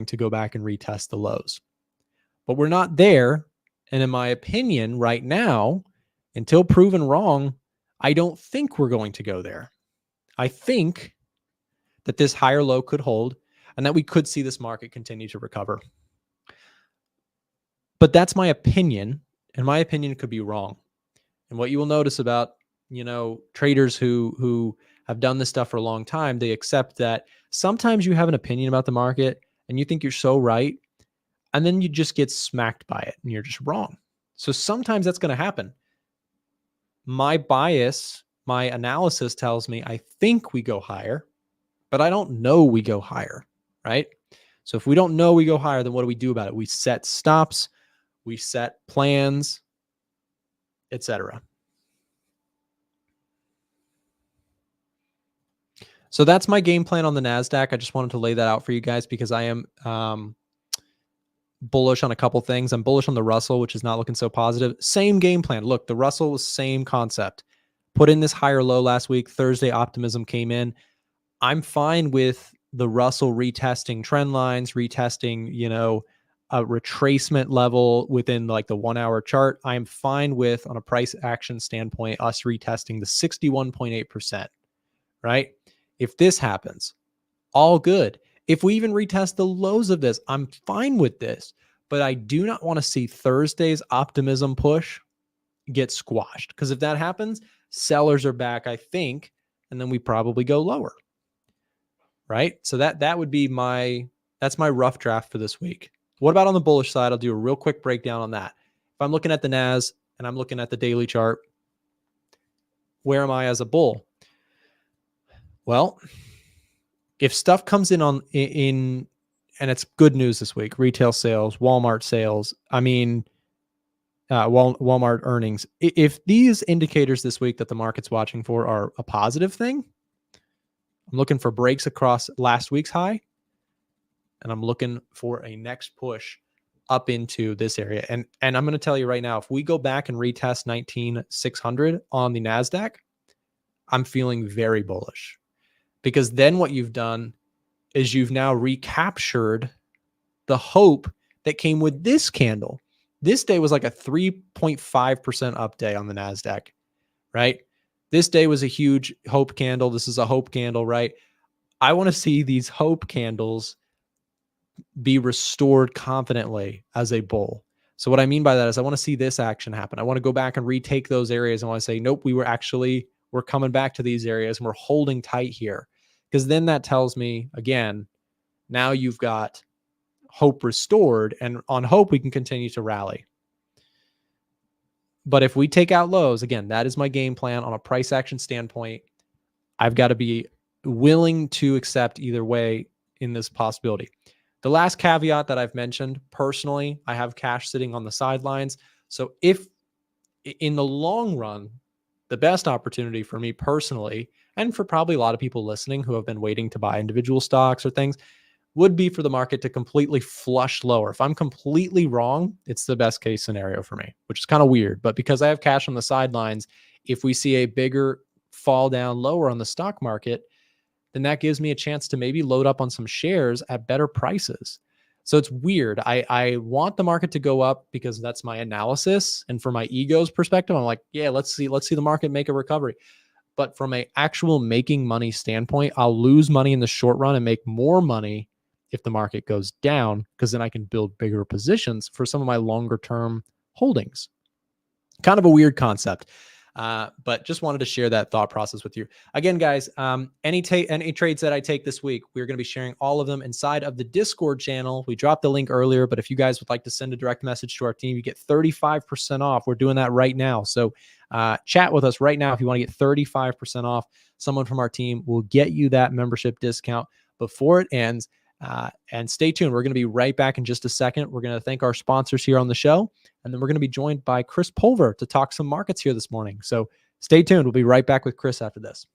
to go back and retest the lows. But we're not there. And in my opinion, right now, until proven wrong, I don't think we're going to go there. I think that this higher low could hold and that we could see this market continue to recover. But that's my opinion, and my opinion could be wrong. And what you will notice about, traders who have done this stuff for a long time, they accept that sometimes you have an opinion about the market and you think you're so right, and then you just get smacked by it and you're just wrong. So sometimes that's going to happen. My bias, my analysis tells me I think we go higher, but I don't know we go higher, right? So if we don't know we go higher, then what do we do about it? We set stops, we set plans, etc. So that's my game plan on the NASDAQ. I just wanted to lay that out for you guys because I am bullish on a couple things. I'm bullish on the Russell, which is not looking so positive. Same game plan. Look, the Russell was same concept. Put in this higher low last week. Thursday, optimism came in. I'm fine with the Russell retesting trend lines, retesting, a retracement level within like the 1 hour chart. I'm fine with, on a price action standpoint, us retesting the 61.8%, right? If this happens, all good. If we even retest the lows of this, I'm fine with this, but I do not want to see Thursday's optimism push get squashed, because if that happens, sellers are back, I think, and then we probably go lower, right? So that would be that's my rough draft for this week. What about on the bullish side? I'll do a real quick breakdown on that. If I'm looking at the NAS and I'm looking at the daily chart, where am I as a bull? Well, if stuff comes in and it's good news this week, retail sales, Walmart sales, Walmart earnings. If these indicators this week that the market's watching for are a positive thing, I'm looking for breaks across last week's high, and I'm looking for a next push up into this area. And I'm going to tell you right now, if we go back and retest 19,600 on the NASDAQ, I'm feeling very bullish, because then what you've done is you've now recaptured the hope that came with this candle. This day was like a 3.5% up day on the NASDAQ, right? This day was a huge hope candle. This is a hope candle, right? I want to see these hope candles be restored confidently as a bull. So what I mean by that is I want to see this action happen. I want to go back and retake those areas. I want to say, nope, we're coming back to these areas and we're holding tight here. Because then that tells me, again, now you've got hope restored, and on hope, we can continue to rally. But if we take out lows, again, that is my game plan on a price action standpoint. I've got to be willing to accept either way in this possibility. The last caveat that I've mentioned, personally, I have cash sitting on the sidelines. So if in the long run, the best opportunity for me personally, and for probably a lot of people listening who have been waiting to buy individual stocks or things, would be for the market to completely flush lower. If I'm completely wrong, it's the best case scenario for me, which is kind of weird. But because I have cash on the sidelines, if we see a bigger fall down lower on the stock market, then that gives me a chance to maybe load up on some shares at better prices. So it's weird. I want the market to go up because that's my analysis. And from my ego's perspective, I'm like, yeah, let's see the market make a recovery. But from an actual making money standpoint, I'll lose money in the short run and make more money if the market goes down, because then I can build bigger positions for some of my longer term holdings. Kind of a weird concept, but just wanted to share that thought process with you. Again, guys, any trades that I take this week, we're going to be sharing all of them inside of the Discord channel. We dropped the link earlier, but if you guys would like to send a direct message to our team, you get 35% off. We're doing that right now. So chat with us right now if you want to get 35% off. Someone from our team will get you that membership discount before it ends. And stay tuned. We're going to be right back in just a second. We're going to thank our sponsors here on the show, and then we're going to be joined by Chris Pulver to talk some markets here this morning. So stay tuned. We'll be right back with Chris after this.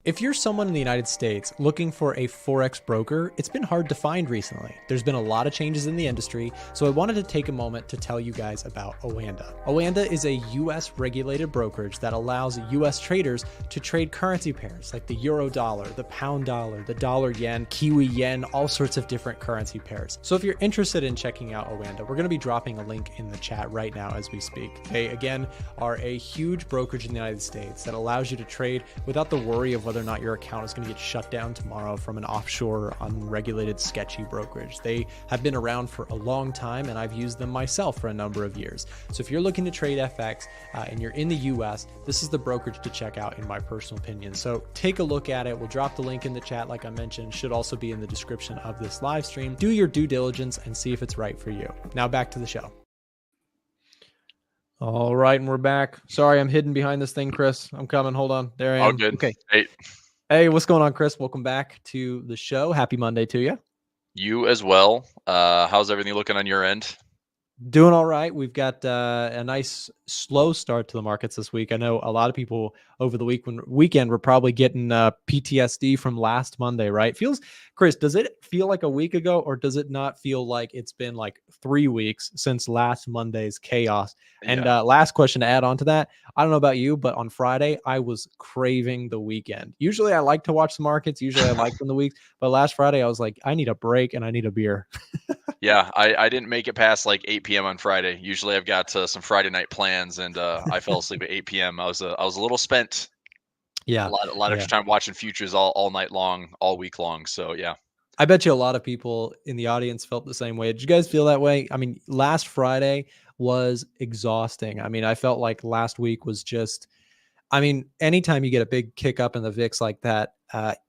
If you're someone in the United States looking for a Forex broker, it's been hard to find recently. There's been a lot of changes in the industry, so I wanted to take a moment to tell you guys about Oanda. Oanda is a US regulated brokerage that allows US traders to trade currency pairs like the euro dollar, the pound dollar, the dollar yen, Kiwi yen, all sorts of different currency pairs. So if you're interested in checking out Oanda, we're going to be dropping a link in the chat right now as we speak. They, again, are a huge brokerage in the United States that allows you to trade without the worry of whether or not your account is going to get shut down tomorrow from an offshore, unregulated, sketchy brokerage. They have been around for a long time, and I've used them myself for a number of years. So if you're looking to trade FX and you're in the US, this is the brokerage to check out in my personal opinion. So take a look at it. We'll drop the link in the chat, like I mentioned, should also be in the description of this live stream. Do your due diligence and see if it's right for you. Now back to the show. All right, and we're back. Sorry, I'm hidden behind this thing, Chris. I'm coming. Hold on. There I am. All good. Okay. Hey, what's going on, Chris? Welcome back to the show. Happy Monday to you. You as well. How's everything looking on your end? Doing all right. We've got a nice slow start to the markets this week. I know a lot of people over the weekend were probably getting PTSD from last Monday, right? Chris, does it feel like a week ago, or does it not feel like it's been like 3 weeks since last Monday's chaos? And last question to add on to that, I don't know about you, but on Friday, I was craving the weekend. Usually I like to watch the markets. Usually I like them the weeks, but last Friday I was like, I need a break and I need a beer. Yeah, I didn't make it past like 8 p.m. on Friday. Usually I've got some Friday night plans, and I fell asleep at 8 p.m. I was a little spent. Yeah, a lot of extra time watching futures all night long, all week long. So yeah, I bet you a lot of people in the audience felt the same way. Did you guys feel that way? I mean, last Friday was exhausting. I mean, I felt like last week was just, I mean, anytime you get a big kick up in the VIX like that,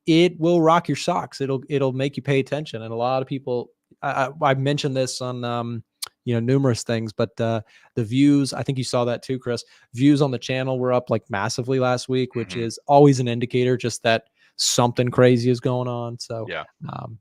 it will rock your socks. It'll make you pay attention. And a lot of people, I mentioned this on, numerous things, but the views, I think you saw that too, Chris. Views on the channel were up like massively last week, which is always an indicator just that something crazy is going on. So yeah,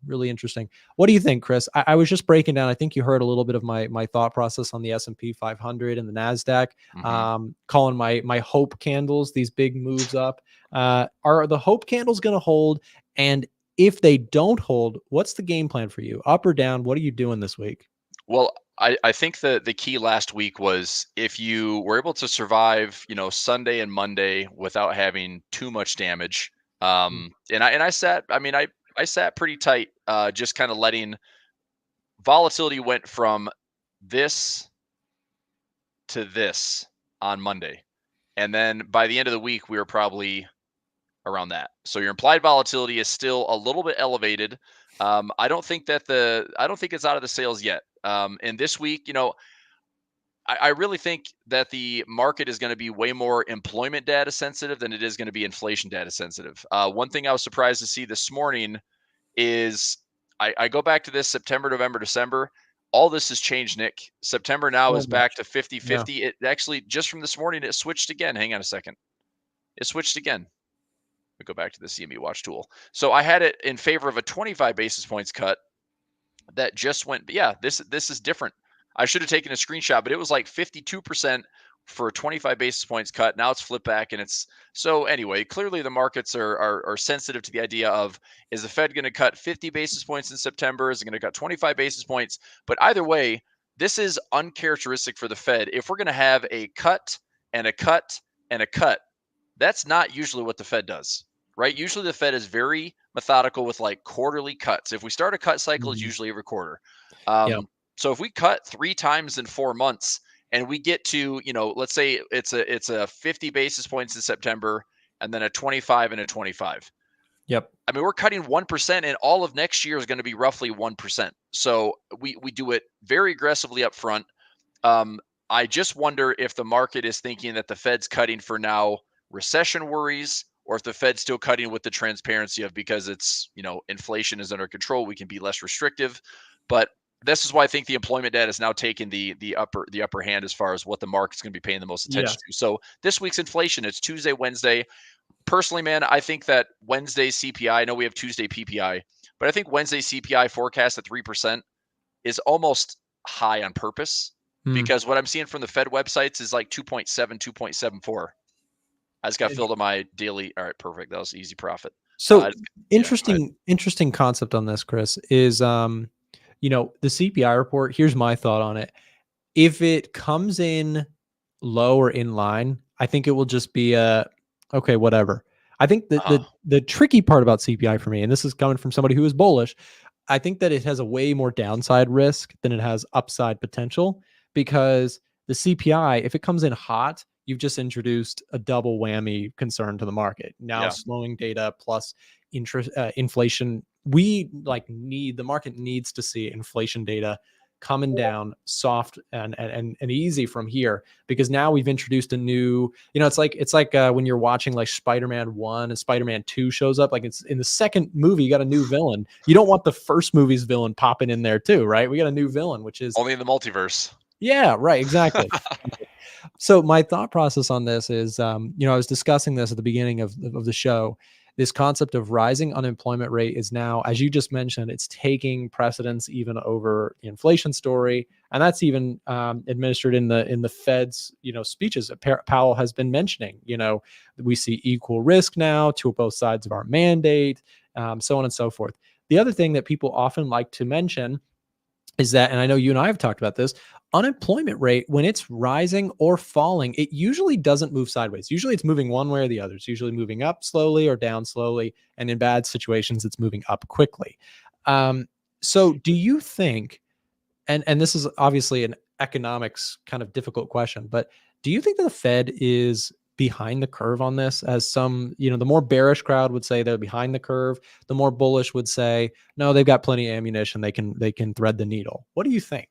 really interesting. What do you think, Chris? I was just breaking down. I think you heard a little bit of my thought process on the S&P 500 and the NASDAQ, calling my hope candles, these big moves up. Are the hope candles going to hold? And if they don't hold, what's the game plan for you? Up or down? What are you doing this week? Well, I think the key last week was if you were able to survive, Sunday and Monday without having too much damage. And I sat, I sat pretty tight, just kind of letting volatility went from this to this on Monday. And then by the end of the week, we were probably around that. So your implied volatility is still a little bit elevated. I don't think it's out of the sales yet. And this week, I really think that the market is going to be way more employment data sensitive than it is going to be inflation data sensitive. One thing I was surprised to see this morning is I go back to this September, November, December. All this has changed, Nick. September now is back to 50-50. Yeah. It actually, just from this morning, it switched again. Hang on a second. It switched again. We go back to the CME watch tool. So I had it in favor of a 25 basis points cut that just went. Yeah, this is different. I should have taken a screenshot, but it was like 52% for a 25 basis points cut. Now it's flipped back, and it's so anyway. Clearly, the markets are sensitive to the idea of, is the Fed going to cut 50 basis points in September? Is it going to cut 25 basis points? But either way, this is uncharacteristic for the Fed. If we're going to have a cut and a cut and a cut, that's not usually what the Fed does, right? Usually the Fed is very methodical with like quarterly cuts. If we start a cut cycle, it's usually every quarter. So if we cut 3 times in 4 months and we get to, let's say it's a 50 basis points in September and then a 25 and a 25. Yep. I mean, we're cutting 1%, and all of next year is going to be roughly 1%. So we do it very aggressively up front. I just wonder if the market is thinking that the Fed's cutting for now recession worries, or if the Fed's still cutting with the transparency of, because it's, inflation is under control, we can be less restrictive. But this is why I think the employment data is now taking the upper hand as far as what the market's going to be paying the most attention to. So this week's inflation, it's Tuesday, Wednesday. Personally, man, I think that Wednesday's CPI, I know we have Tuesday PPI, but I think Wednesday CPI forecast at 3% is almost high on purpose, because what I'm seeing from the Fed websites is like 2.7, 2.74. I just got filled on my daily. All right, perfect. That was easy profit. So Yeah, interesting concept on this, Chris, is the CPI report. Here's my thought on it. If it comes in low or in line, I think it will just be okay, whatever. I think that the tricky part about CPI for me, and this is coming from somebody who is bullish, I think that it has a way more downside risk than it has upside potential, because the CPI, if it comes in hot, you've just introduced a double whammy concern to the market. Now slowing data plus interest, inflation. The market needs to see inflation data coming down soft and easy from here, because now we've introduced a new, it's like when you're watching like Spider-Man 1 and Spider-Man 2 shows up, like it's in the second movie, you got a new villain. You don't want the first movie's villain popping in there too, right? We got a new villain, which is only in the multiverse. Yeah, right, exactly. So my thought process on this is, I was discussing this at the beginning of the show. This concept of rising unemployment rate is now, as you just mentioned, it's taking precedence even over the inflation story, and that's even administered in the Fed's speeches that Powell has been mentioning. We see equal risk now to both sides of our mandate, so on and so forth. The other thing that people often like to mention is that, and I know you and I have talked about this, unemployment rate, when it's rising or falling, it usually doesn't move sideways. Usually it's moving one way or the other. It's usually moving up slowly or down slowly. And in bad situations, it's moving up quickly. So do you think, and this is obviously an economics kind of difficult question, but do you think that the Fed is behind the curve on this? As some, the more bearish crowd would say they're behind the curve, the more bullish would say, no, they've got plenty of ammunition. They can thread the needle. What do you think?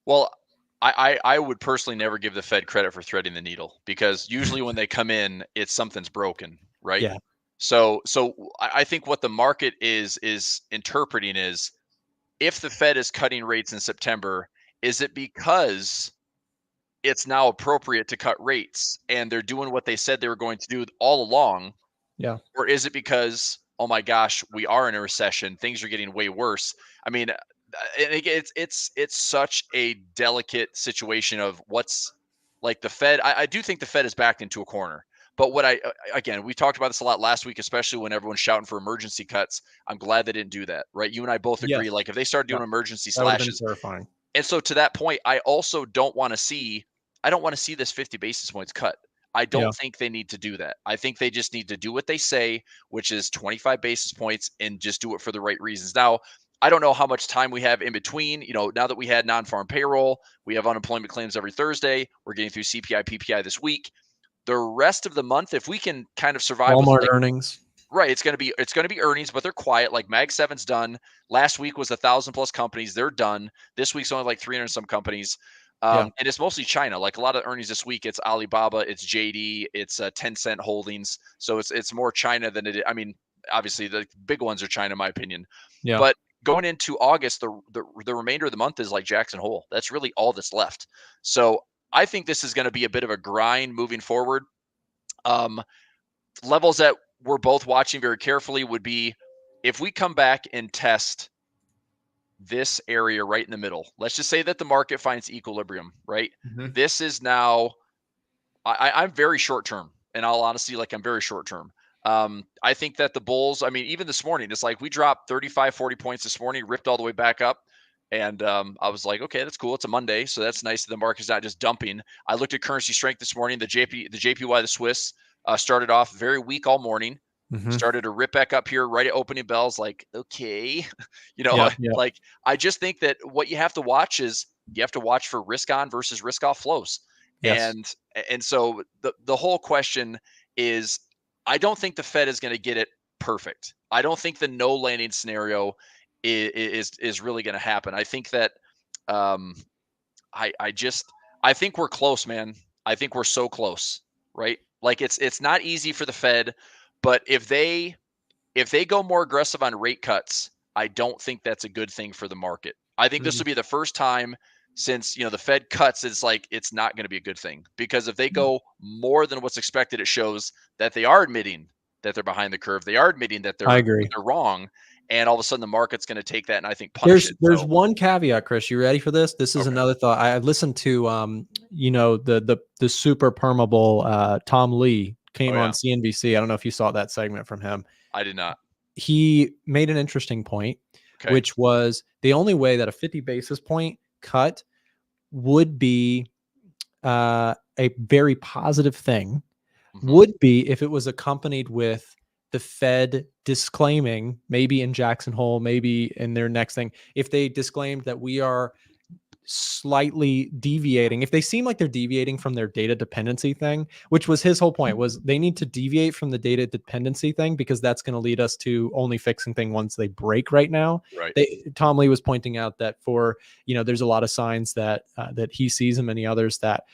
Well, I would personally never give the Fed credit for threading the needle, because usually when they come in, it's something's broken, right? Yeah. So I think what the market is interpreting is, if the Fed is cutting rates in September, is it because it's now appropriate to cut rates and they're doing what they said they were going to do all along? Yeah. Or is it because, oh my gosh, we are in a recession, things are getting way worse? I mean, it's such a delicate situation of what's, like, the Fed. I do think the Fed is backed into a corner. But what again, we talked about this a lot last week, especially when everyone's shouting for emergency cuts. I'm glad they didn't do that, right? You and I both agree. Yes. Like, if they start doing emergency That would have been slashes, terrifying. and so to that point, I also don't want to see. I don't want to see this 50 basis points cut. I don't think they need to do that. I think they just need to do what they say, which is 25 basis points, and just do it for the right reasons. Now, I don't know how much time we have in between. Now that we had non-farm payroll, we have unemployment claims every Thursday. We're getting through CPI, PPI this week. The rest of the month, if we can kind of survive Walmart with, earnings. right, it's going to be earnings, but they're quiet. Like Mag 7's done. Last week was 1,000+ companies. They're done. This week's only like 300 some companies. And it's mostly China. Like, a lot of earnings this week, it's Alibaba, it's JD, it's Tencent Holdings. So it's more China than it is. I mean, obviously the big ones are China, in my opinion. Yeah. But going into August, the remainder of the month is like Jackson Hole. That's really all that's left. So I think this is going to be a bit of a grind moving forward. Levels that we're both watching very carefully would be, if we come back and test this area right in the middle. Let's just say that the market finds equilibrium, right? Mm-hmm. This is now, I'm very short term, and I'll honestly, like, I'm very short term. I think that the bulls, I mean, even this morning, it's like we dropped 35, 40 points this morning, ripped all the way back up. And I was like, okay, that's cool. It's a Monday, so that's nice that the market's not just dumping. I looked at currency strength this morning. The JPY, the Swiss, started off very weak all morning. Mm-hmm. Started to rip back up here right at opening bells. Like, okay, like, I just think that what you have to watch is, you have to watch for risk on versus risk off flows. Yes. And so the whole question is, I don't think the Fed is going to get it perfect. I don't think the no landing scenario is really going to happen. I think that I think we're close, man. I think we're so close, right? Like, it's not easy for the Fed, but if they go more aggressive on rate cuts, I don't think that's a good thing for the market. I think this will be the first time since, the Fed cuts, it's like, it's not going to be a good thing, because if they go more than what's expected, it shows that they are admitting that they're behind the curve. They are admitting that I agree. they're wrong. And all of a sudden the market's going to take that and, I think, punish it. There's one caveat, Chris. You ready for this? This is Okay. another thought. I listened to the super permeable Tom Lee came Oh on yeah, CNBC. I don't know if you saw that segment from him. I did not. He made an interesting point, Okay. which was the only way that a 50 basis point cut would be a very positive thing Hmm. would be if it was accompanied with the Fed disclaiming, maybe in Jackson Hole, maybe in their next thing, if they disclaimed that we are slightly deviating, if they seem like they're deviating from their data dependency thing, which was his whole point, was they need to deviate from the data dependency thing because that's going to lead us to only fixing thing once they break. Right now, Right. Tom Lee was pointing out that for, there's a lot of signs that that he sees and many others that,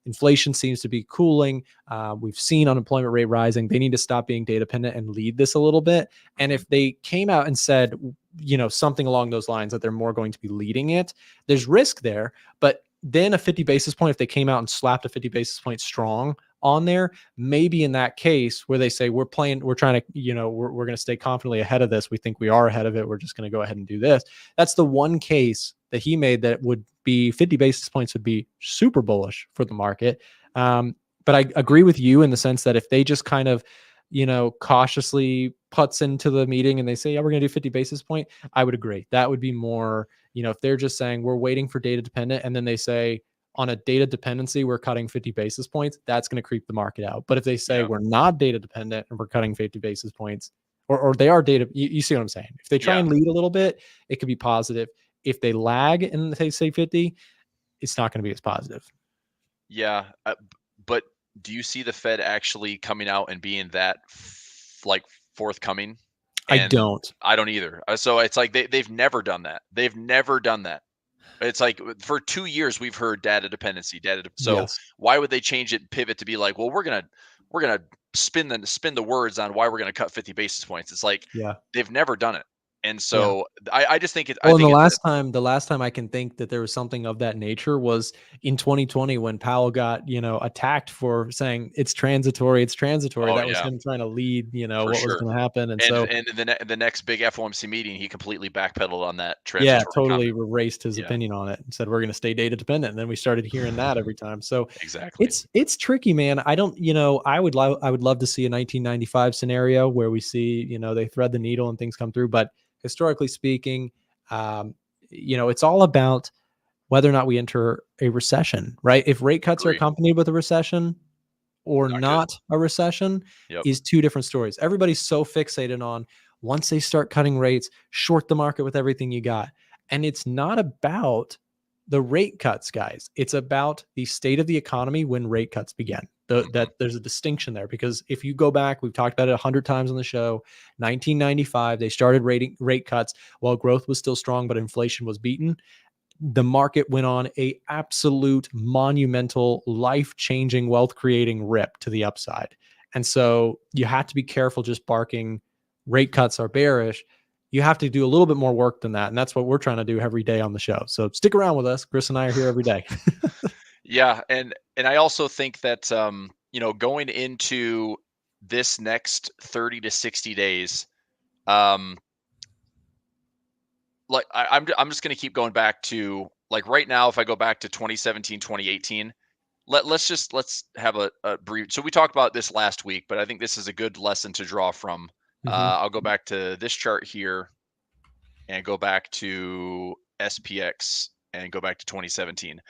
inflation seems to be cooling. We've seen unemployment rate rising. They need to stop being data dependent and lead this a little bit. And Hmm. if they came out and said, something along those lines, that they're more going to be leading it, there's risk there. But then a 50 basis point, if they came out and slapped a 50 basis point strong on there, maybe in that case where they say we're trying to, we're going to stay confidently ahead of this. We think we are ahead of it. We're just going to go ahead and do this. That's the one case that he made that would be 50 basis points would be super bullish for the market. But I agree with you in the sense that if they just kind of, cautiously puts into the meeting and they say, yeah, we're going to do 50 basis point, I would agree. That would be more, if they're just saying we're waiting for data dependent and then they say on a data dependency, we're cutting 50 basis points, that's going to creep the market out. But if they say Yeah. we're not data dependent and we're cutting 50 basis points, or they are data, you see what I'm saying? If they try Yeah. and lead a little bit, it could be positive. If they lag and they say 50, it's not going to be as positive. Yeah. But do you see the Fed actually coming out and being that like forthcoming? I And don't. I don't either. So it's like they've never done that. They've never done that. It's like for 2 years we've heard data dependency, so Yes. why would they change it and pivot to be like, well, we're gonna spin the words on why we're gonna cut 50 basis points. It's like Yeah. they've never done it. And Yeah. so I just think I Well, and think it's the last time I can think that there was something of that nature was in 2020 when Powell got, attacked for saying it's transitory, it's transitory. oh That was yeah, him trying to lead, for what was sure. going to happen. And And so, the next big FOMC meeting, he completely backpedaled on that yeah, transitory totally comment. erased his Yeah, opinion on it and said we're going to stay data dependent. And then we started hearing that every time. So exactly. it's tricky, man. I don't, I would love to see a 1995 scenario where we see, they thread the needle and things come through. But historically speaking, um, it's all about whether or not we enter a recession, right? If rate cuts are Agree. accompanied with a recession or Not good. not a recession Yep. is two different stories. Everybody's so fixated on once they start cutting rates, short the market with everything you got. And it's not about the rate cuts, guys. It's about the state of the economy when rate cuts begin. Hmm. That there's a distinction there because if you go back, we've talked about it 100 times on the show. 1995, they started rate cuts while growth was still strong, but inflation was beaten. The market went on a absolute monumental, life-changing, wealth-creating rip to the upside. And so you have to be careful just barking rate cuts are bearish. You have to do a little bit more work than that. And that's what we're trying to do every day on the show. So stick around with us. Chris and I are here every day. Yeah, and I also think that going into this next 30 to 60 days, um, like I'm just going to keep going back to like right now. If I go back to 2017, 2018, let's have a brief. So we talked about this last week, but I think this is a good lesson to draw from. Mhm. I'll go back to this chart here and go back to SPX and go back to 2017.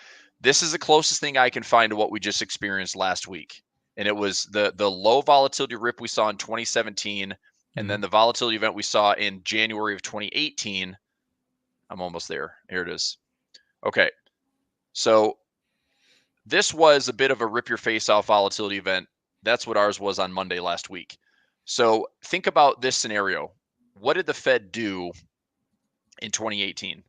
This is the closest thing I can find to what we just experienced last week. And it was the low volatility rip we saw in 2017 and then Mhm. the volatility event we saw in January of 2018. I'm almost there. Here it is. Okay. So this was a bit of a rip your face off volatility event. That's what ours was on Monday last week. So think about this scenario. What did the Fed do in 2018?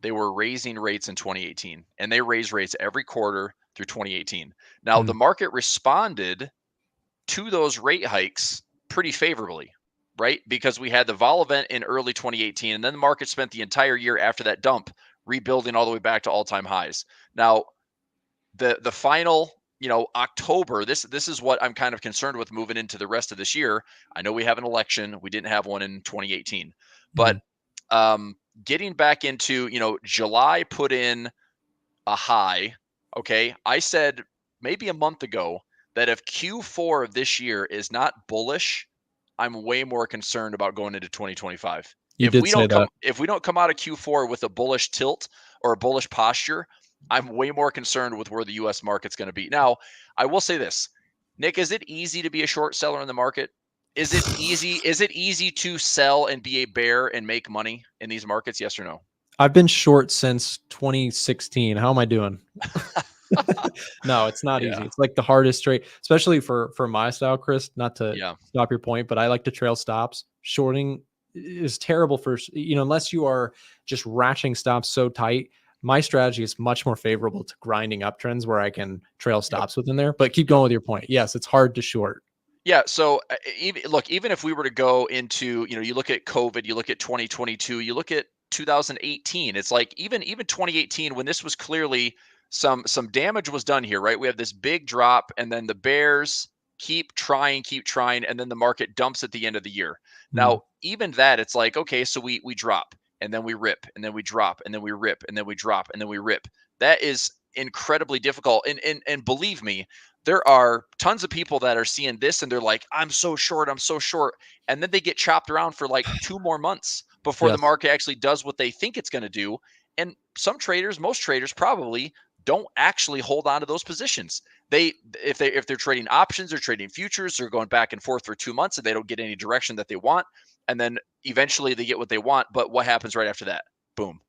They were raising rates in 2018 and they raised rates every quarter through 2018. Now, the Mm. market responded to those rate hikes pretty favorably, right? Because we had the vol event in early 2018 and then the market spent the entire year after that dump rebuilding all the way back to all-time highs. Now, the final, October, this is what I'm kind of concerned with moving into the rest of this year. I know we have an election. We didn't have one in 2018. But Mhm. um getting back into, July put in a high. Okay. I said maybe a month ago that if Q4 of this year is not bullish, I'm way more concerned about going into 2025. You did say that. If we don't come out of Q4 with a bullish tilt or a bullish posture, I'm way more concerned with where the US market's going to be. Now, I will say this. Nick, is it easy to be a short seller in the market? Is it easy to sell and be a bear and make money in these markets? Yes or no? I've been short since 2016. How am I doing? No, it's not easy. Yeah. It's like the hardest trade, especially for my style, Chris. Not to Yeah. stop your point, but I like to trail stops. Shorting is terrible for, unless you are just ratcheting stops so tight. My strategy is much more favorable to grinding uptrends where I can trail stops within there. But keep going with your point. Yes, it's hard to short. Yeah. So even if we were to go into, you look at COVID, you look at 2022, you look at 2018, it's like even 2018, when this was clearly some damage was done here, right? We have this big drop, and then the bears keep trying, and then the market dumps at the end of the year. Now, even that, it's like, okay, so we drop, and then we rip, and then we drop, and then we rip, and then we drop, and then we rip. That is incredibly difficult. And believe me, there are tons of people that are seeing this and they're like, I'm so short. And then they get chopped around for like 2 more months before the Yes. market actually does what they think it's going to do. And most traders probably don't actually hold on to those positions. If they're trading options or trading futures, they're going back and forth for 2 months and they don't get any direction that they want. And then eventually they get what they want. But what happens right after that? Boom.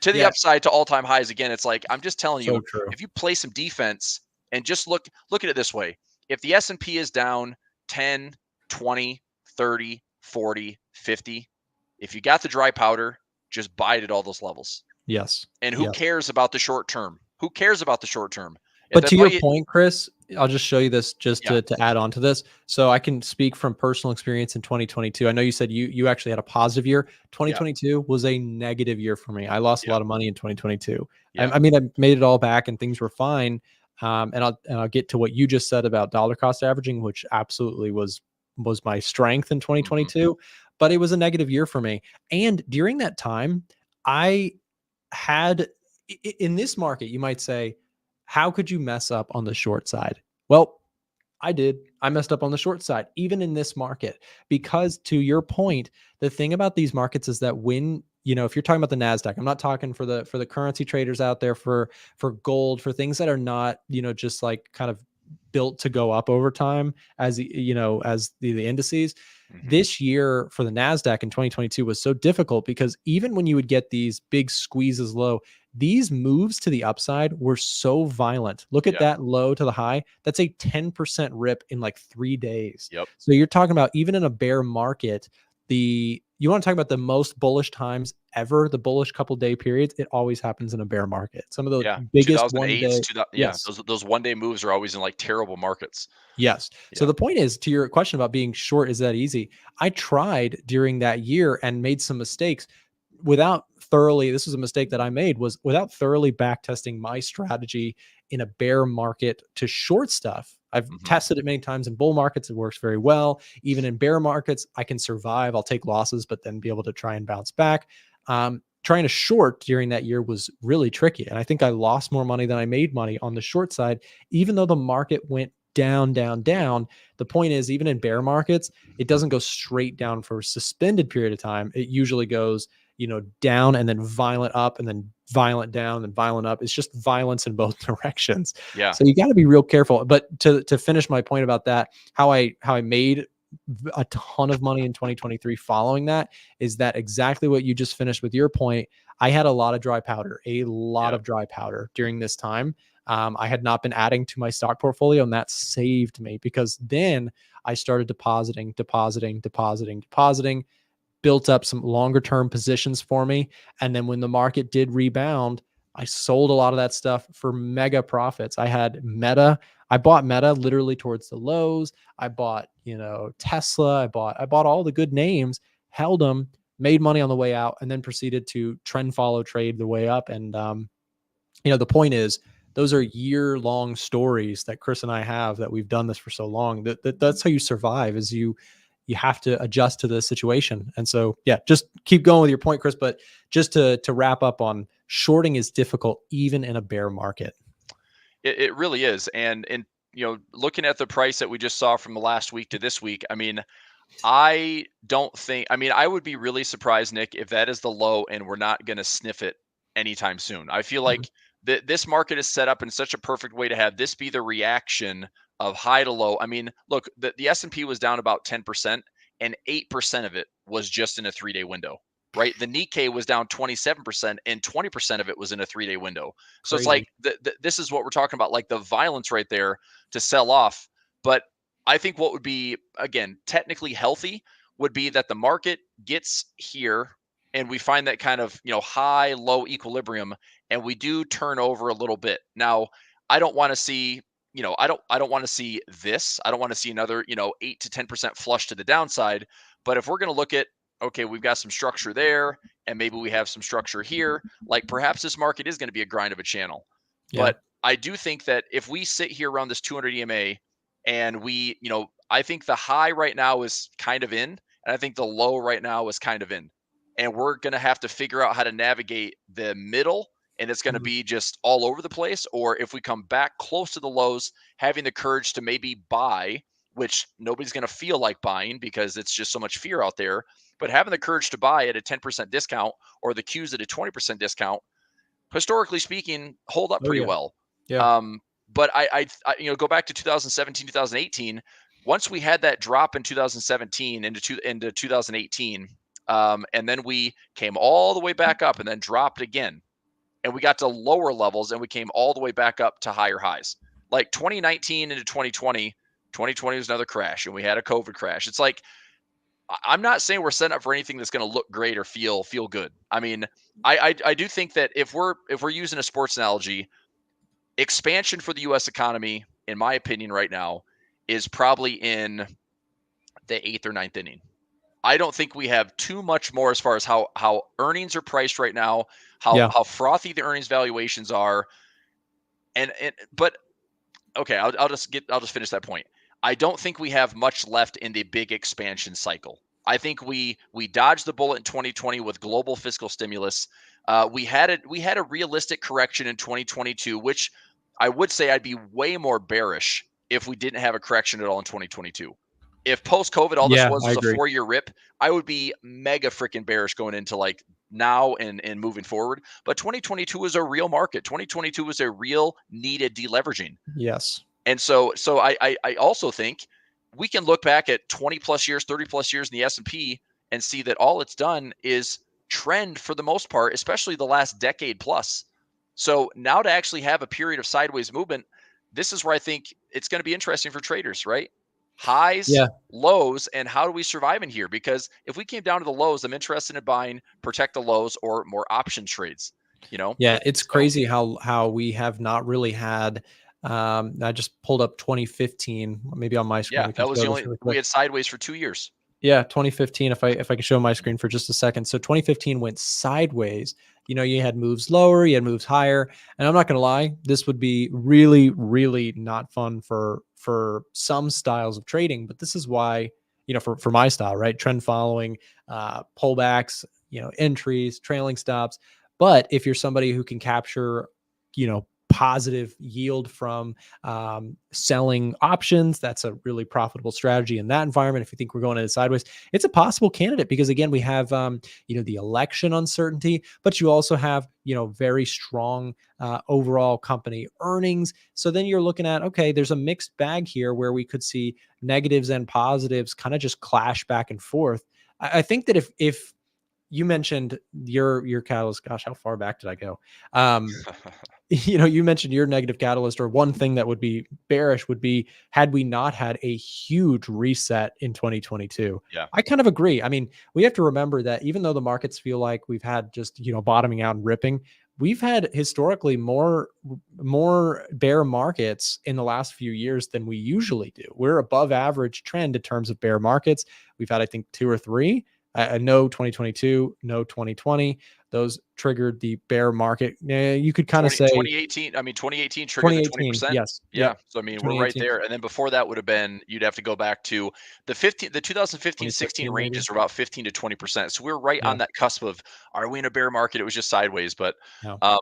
To the upside, to all-time highs again. It's like, I'm just telling you, true. if you play some defense and just look at it this way, if the S&P is down 10, 20, 30, 40, 50, if you got the dry powder, just buy it at all those levels. Yes. And who cares about the short term? Who cares about the short term? But to your point, Chris, I'll just show you this just to add on to this. So I can speak from personal experience in 2022. I know you said you actually had a positive year. 2022 was a negative year for me. I lost a lot of money in 2022. I mean, I made it all back and things were fine. And I'll get to what you just said about dollar cost averaging, which absolutely was my strength in 2022. But it was a negative year for me. And during that time, I had in this market, you might say, how could you mess up on the short side? Well, I did. I messed up on the short side, even in this market, because to your point, the thing about these markets is that when, if you're talking about the NASDAQ, I'm not talking for the currency traders out there, for gold, for things that are not, just like kind of built to go up over time as the indices. This year for the NASDAQ in 2022 was so difficult because even when you would get these big squeezes low, these moves to the upside were so violent. Look at that low to the high. That's a 10% rip in like 3 days. So you're talking about, even in a bear market, you want to talk about the most bullish times ever, the bullish couple day periods, it always happens in a bear market. Some of the biggest 2008, those 1 day moves are always in like terrible markets. Yes. So the point is, to your question about being short, is that easy? I tried during that year and made some mistakes without thoroughly, this was a mistake that I made, was without thoroughly back testing my strategy in a bear market to short stuff. I've tested it many times in bull markets. It works very well. Even in bear markets, I can survive. I'll take losses, but then be able to try and bounce back. Trying to short during that year was really tricky. And I think I lost more money than I made money on the short side, even though the market went down, down, down. The point is, even in bear markets, it doesn't go straight down for a suspended period of time. It usually goes, down and then violent up and then violent down and violent up. It's just violence in both directions. So you got to be real careful. But to finish my point about that, how I made a ton of money in 2023 following that is that exactly what you just finished with your point. I had a lot of dry powder, during this time. I had not been adding to my stock portfolio, and that saved me because then I started depositing, built up some longer term positions for me. And then when the market did rebound, I sold a lot of that stuff for mega profits. I had Meta. I bought Meta literally towards the lows. I bought, Tesla. I bought all the good names, held them, made money on the way out, and then proceeded to trend follow trade the way up. And, the point is, those are year-long stories that Chris and I have, that we've done this for so long. That's how you survive, is you have to adjust to the situation. And so, just keep going with your point, Chris. But just to wrap up on shorting is difficult even in a bear market. It really is. And looking at the price that we just saw from the last week to this week, I mean, I don't think, I mean, I would be really surprised, Nick, if that is the low and we're not going to sniff it anytime soon. I feel Mhm. like this market is set up in such a perfect way to have this be the reaction of high to low. I mean, look, the S&P was down about 10% and 8% of it was just in a 3-day window, right? The Nikkei was down 27% and 20% of it was in a 3-day window. So it's like, Crazy. this is what we're talking about, like the violence right there to sell off. But I think what would be, again, technically healthy would be that the market gets here and we find that kind of, high, low equilibrium and we do turn over a little bit. Now, I don't want to see, I don't want to see this. I don't want to see another, 8 to 10% flush to the downside. But if we're going to look at, okay, we've got some structure there and maybe we have some structure here, like perhaps this market is going to be a grind of a channel. Yeah. But I do think that if we sit here around this 200 EMA and we, I think the high right now is kind of in, and I think the low right now is kind of in. And we're going to have to figure out how to navigate the middle, and it's going to Mhm. be just all over the place. Or if we come back close to the lows, having the courage to maybe buy, which nobody's going to feel like buying because it's just so much fear out there. But having the courage to buy at a 10% discount or the Qs at a 20% discount, historically speaking, hold up Oh pretty yeah. well. Yeah. But go back to 2017, 2018. Once we had that drop in 2017 into 2018, and then we came all the way back up and then dropped again, and we got to lower levels and we came all the way back up to higher highs. Like 2019 into 2020, 2020 was another crash, and we had a COVID crash. It's like I'm not saying we're setting up for anything that's going to look great or feel good. I mean, I do think that if we're using a sports analogy, expansion for the U.S. economy, in my opinion, right now, is probably in the eighth or ninth inning. I don't think we have too much more as far as how earnings are priced right now, how Yeah. how frothy the earnings valuations are, and but okay, I'll just finish that point. I don't think we have much left in the big expansion cycle. I think we dodged the bullet in 2020 with global fiscal stimulus. We had a realistic correction in 2022, which I would say I'd be way more bearish if we didn't have a correction at all in 2022. If post COVID all this Yeah. was I was a agree. 4-year rip, I would be mega freaking bearish going into like now and moving forward. But 2022 was a real market. 2022 was a real needed deleveraging. Yes. And so I also think we can look back at 20 plus years, 30 plus years in the S&P and see that all it's done is trend for the most part, especially the last decade plus. So now to actually have a period of sideways movement, this is where I think it's going to be interesting for traders, right? Highs, Yeah. lows, and how do we survive in here? Because if we came down to the lows, I'm interested in buying, protect the lows, or more option trades, you know? Yeah, it's So crazy how we have not really had. I just pulled up 2015, maybe on my screen. yeah, We can that was show the this only, really we quick. had sideways for 2 years. Yeah, 2015. If I can show my screen for just a second. So 2015 went sideways. You had moves lower, you had moves higher, and I'm not gonna lie, this would be really, really not fun for some styles of trading. But this is why, for my style, right? Trend following, pullbacks, entries, trailing stops. But if you're somebody who can capture, positive yield from selling options, that's a really profitable strategy in that environment. If you think we're going into sideways, it's a possible candidate because again, we have the election uncertainty, but you also have very strong overall company earnings. So then you're looking at, okay, there's a mixed bag here where we could see negatives and positives kind of just clash back and forth. I think that if you mentioned your catalyst, gosh, how far back did I go? You mentioned your negative catalyst, or one thing that would be bearish would be had we not had a huge reset in 2022. Yeah. I kind of agree. I mean, we have to remember that even though the markets feel like we've had just, bottoming out and ripping, we've had historically more bear markets in the last few years than we usually do. We're above average trend in terms of bear markets. We've had, I think, two or three. No 2022, no 2020. Those triggered the bear market. You could kind of 20, say 2018. I mean, 2018 triggered the 2018. 20%. Yes. Yeah. Yep. So I mean, we're right 2018, there. And then before that would have been, you'd have to go back to the 2015, 16 2015, maybe. ranges were about 15 to 20%. So we're right Yeah. on that cusp of, are we in a bear market? It was just sideways. But No. um,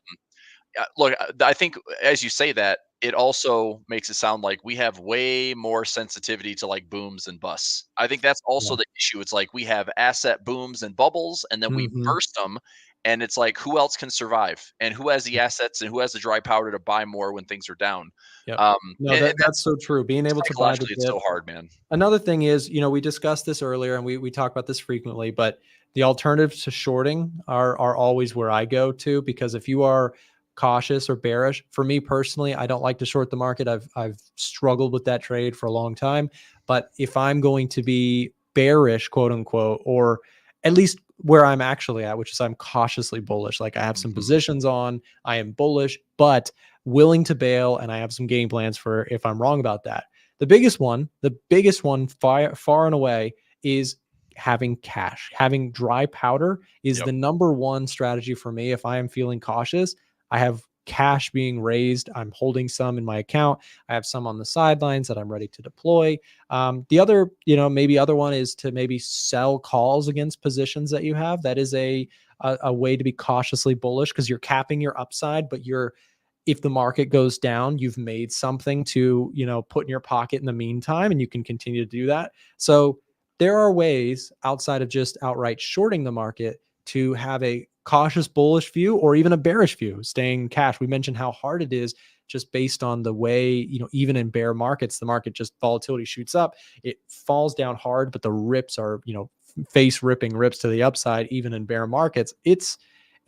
look, I think as you say that, it also makes it sound like we have way more sensitivity to like booms and busts. I think that's also Yeah. the issue. It's like we have asset booms and bubbles, and then we Mhm. burst them, and it's like who else can survive, and who has the assets, and who has the dry powder to buy more when things are down. Yep. Um, No, and that's so true. Being able to buy the psychologically, it's dip. so hard, man. Another thing is, we discussed this earlier and we talk about this frequently, but the alternatives to shorting are always where I go to, because if you are cautious or bearish, for me personally, I don't like to short the market. I've struggled with that trade for a long time. But if I'm going to be bearish, quote unquote, or at least where I'm actually at, which is I'm cautiously bullish. Like I have some Mhm. positions on, I am bullish, but willing to bail, and I have some game plans for if I'm wrong about that. The biggest one, far and away, is having cash. Having dry powder is Yep. the number one strategy for me. If I am feeling cautious, I have cash being raised. I'm holding some in my account. I have some on the sidelines that I'm ready to deploy. The other, maybe other one is to maybe sell calls against positions that you have. That is a way to be cautiously bullish, because you're capping your upside, but if the market goes down, you've made something to, put in your pocket in the meantime, and you can continue to do that. So there are ways outside of just outright shorting the market to have a cautious bullish view or even a bearish view, staying cash. We mentioned how hard it is just based on the way, even in bear markets, the market just volatility shoots up, it falls down hard, but the rips are, face ripping rips to the upside, even in bear markets. It's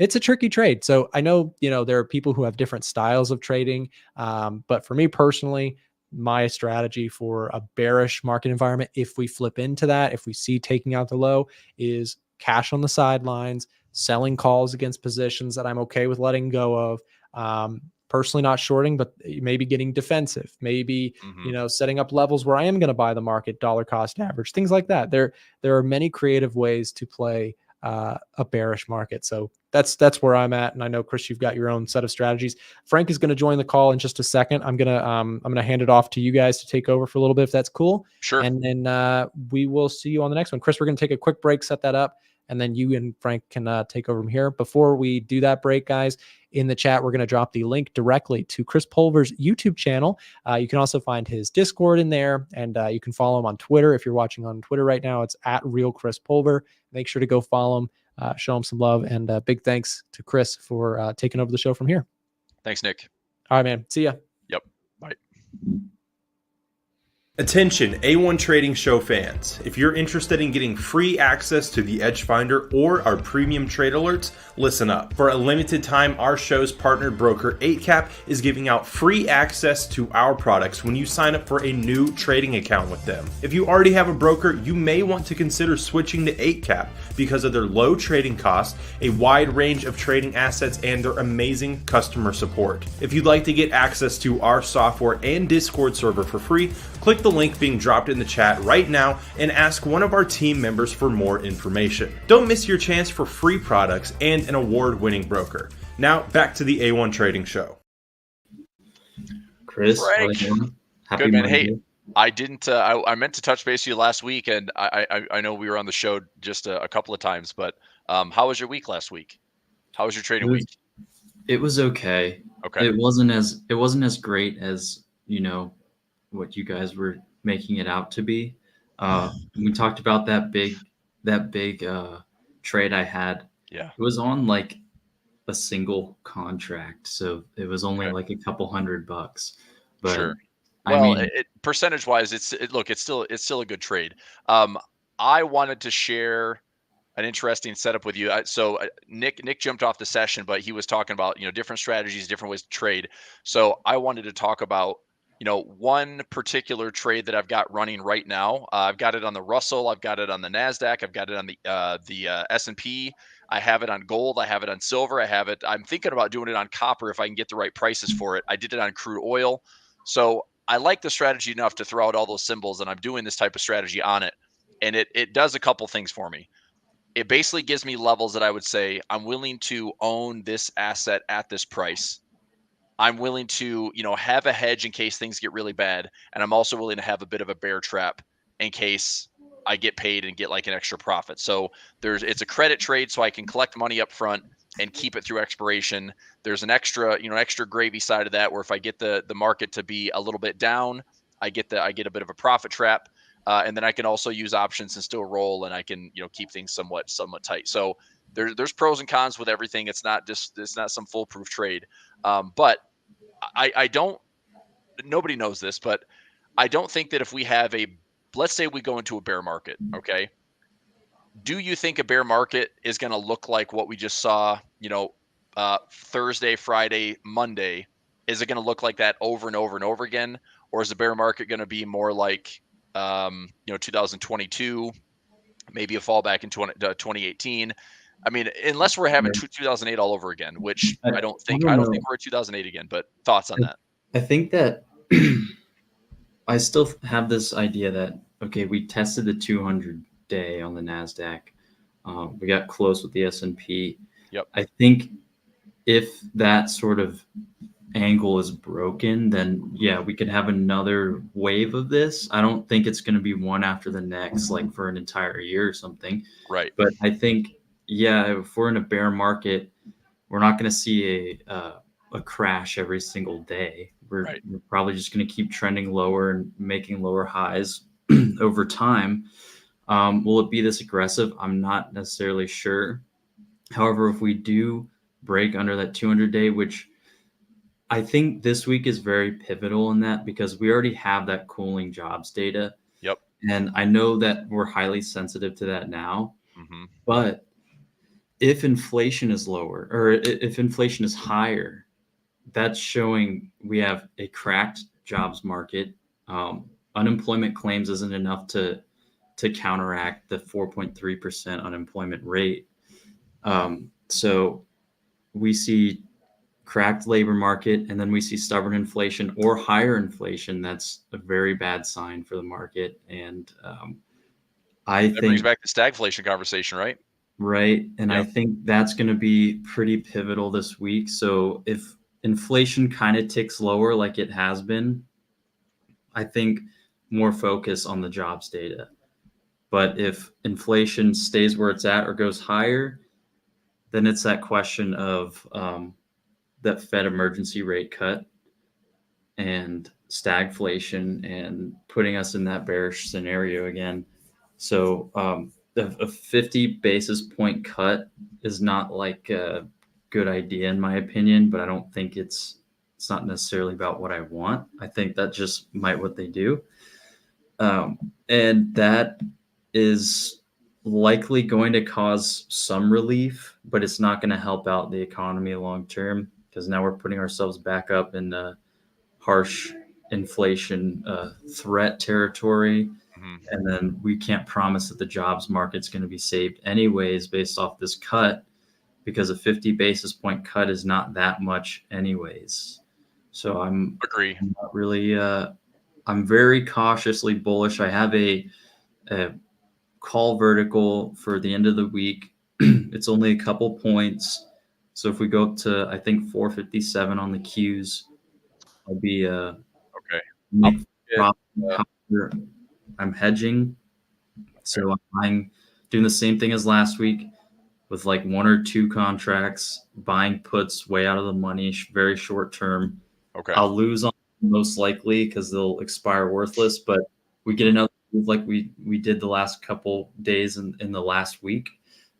a tricky trade. So I know, there are people who have different styles of trading. But for me personally, my strategy for a bearish market environment, if we flip into that, if we see taking out the low, is cash on the sidelines, selling calls against positions that I'm okay with letting go of. Personally, not shorting, but maybe getting defensive, maybe, Mhm. setting up levels where I am going to buy the market dollar cost average, things like that. There are many creative ways to play a bearish market. So that's where I'm at. And I know, Chris, you've got your own set of strategies. Frank is going to join the call in just a second. I'm gonna hand it off to you guys to take over for a little bit, if that's cool. Sure. And then we will see you on the next one. Chris, we're going to take a quick break, set that up, and then you and Frank can take over from here. Before we do that break, guys, in the chat, we're going to drop the link directly to Chris Pulver's YouTube channel. You can also find his Discord in there, and you can follow him on Twitter. If you're watching on Twitter right now, it's at Real Chris Pulver. Make sure to go follow him, show him some love, and big thanks to Chris for taking over the show from here. Thanks, Nick. All right, man. See ya. Yep. Bye. Attention A1 Trading Show fans. If you're interested in getting free access to the Edge Finder or our premium trade alerts, listen up. For a limited time, our show's partnered broker 8cap is giving out free access to our products when you sign up for a new trading account with them. If you already have a broker, you may want to consider switching to 8cap because of their low trading costs, a wide range of trading assets, and their amazing customer support. If you'd like to get access to our software and Discord server for free, click the link being dropped in the chat right now and ask one of our team members for more information. Don't miss your chance for free products and an award-winning broker. Now, back to the A1 Trading Show. Chris, how Frank. you doing? Happy Good, man. Monday. Hey, I didn't. I meant to touch base with you last week, and I know we were on the show just a couple of times. But how was your week last week? How was your It trading was, week? it was okay. Okay. It wasn't as great as what you guys were making it out to be. We talked about that big trade I had. Yeah. It was on like a single contract, so it was only Okay. like a couple $100. But Sure. I Well, mean, percentage wise, look, it's still a good trade. I wanted to share an interesting setup with you. Nick jumped off the session, but he was talking about different strategies, different ways to trade. So I wanted to talk about one particular trade that I've got running right now. I've got it on the Russell, I've got it on the Nasdaq, I've got it on the S&P. I have it on gold, I have it on silver, I have it. I'm thinking about doing it on copper if I can get the right prices for it. I did it on crude oil. So I like the strategy enough to throw out all those symbols, and I'm doing this type of strategy on it. And it does a couple things for me. It basically gives me levels that I would say I'm willing to own this asset at this price. I'm willing to, have a hedge in case things get really bad. And I'm also willing to have a bit of a bear trap in case I get paid and get like an extra profit. So it's a credit trade, so I can collect money up front. and keep it through expiration. There's an extra gravy side of that, where if I get the market to be a little bit down, I get a bit of a profit trap. And then I can also use options and still roll, and I can, keep things somewhat tight. So there's pros and cons with everything. It's not some foolproof trade. But I don't, nobody knows this, but I don't think that if we have let's say we go into a bear market, okay? Do you think a bear market is going to look like what we just saw, Thursday, Friday, Monday? Is it going to look like that over and over and over again? Or is the bear market going to be more like, 2022, maybe a fallback in 2018? I mean, unless we're having 2008 all over again, which I don't think we're at 2008 again, but thoughts on that? I think that I still have this idea that, okay, we tested the 200-day on the NASDAQ. We got close with the S&P. Yep. I think if that sort of angle is broken, then yeah, we could have another wave of this. I don't think it's going to be one after the next, like for an entire year or something. Right. But I think, yeah, if we're in a bear market, we're not going to see a crash every single day. We're probably just going to keep trending lower and making lower highs over time. Will it be this aggressive? I'm not necessarily sure. However, if we do break under that 200-day, which I think this week is very pivotal in that, because we already have that cooling jobs data. Yep. And I know that we're highly sensitive to that now. Mm-hmm. But if inflation is lower, or if inflation is higher, that's showing we have a cracked jobs market. Unemployment claims isn't enough to counteract the 4.3% unemployment rate. So we see cracked labor market, and then we see stubborn inflation or higher inflation. That's a very bad sign for the market. And I think that brings back the stagflation conversation, right? Right. And I think that's going to be pretty pivotal this week. So if inflation kind of ticks lower like it has been, I think more focus on the jobs data. But if inflation stays where it's at or goes higher, then it's that question of that Fed emergency rate cut and stagflation and putting us in that bearish scenario again. So a 50 basis point cut is not like a good idea in my opinion, but I don't think it's not necessarily about what I want. I think that just might what they do. And that is likely going to cause some relief, but it's not going to help out the economy long term, because now we're putting ourselves back up in the harsh inflation threat territory. Mm-hmm. And then we can't promise that the jobs market's going to be saved anyways based off this cut, because a 50 basis point cut is not that much anyways. So I'm not really I'm very cautiously bullish. I have a call vertical for the end of the week. It's only a couple points. So if we go up to, I think, 457 on the Qs, I'll be I'm hedging. So I'm doing the same thing as last week with like one or two contracts, buying puts way out of the money, very short term. Okay. I'll lose on most likely because they'll expire worthless, but we get another move like we did the last couple days in the last week,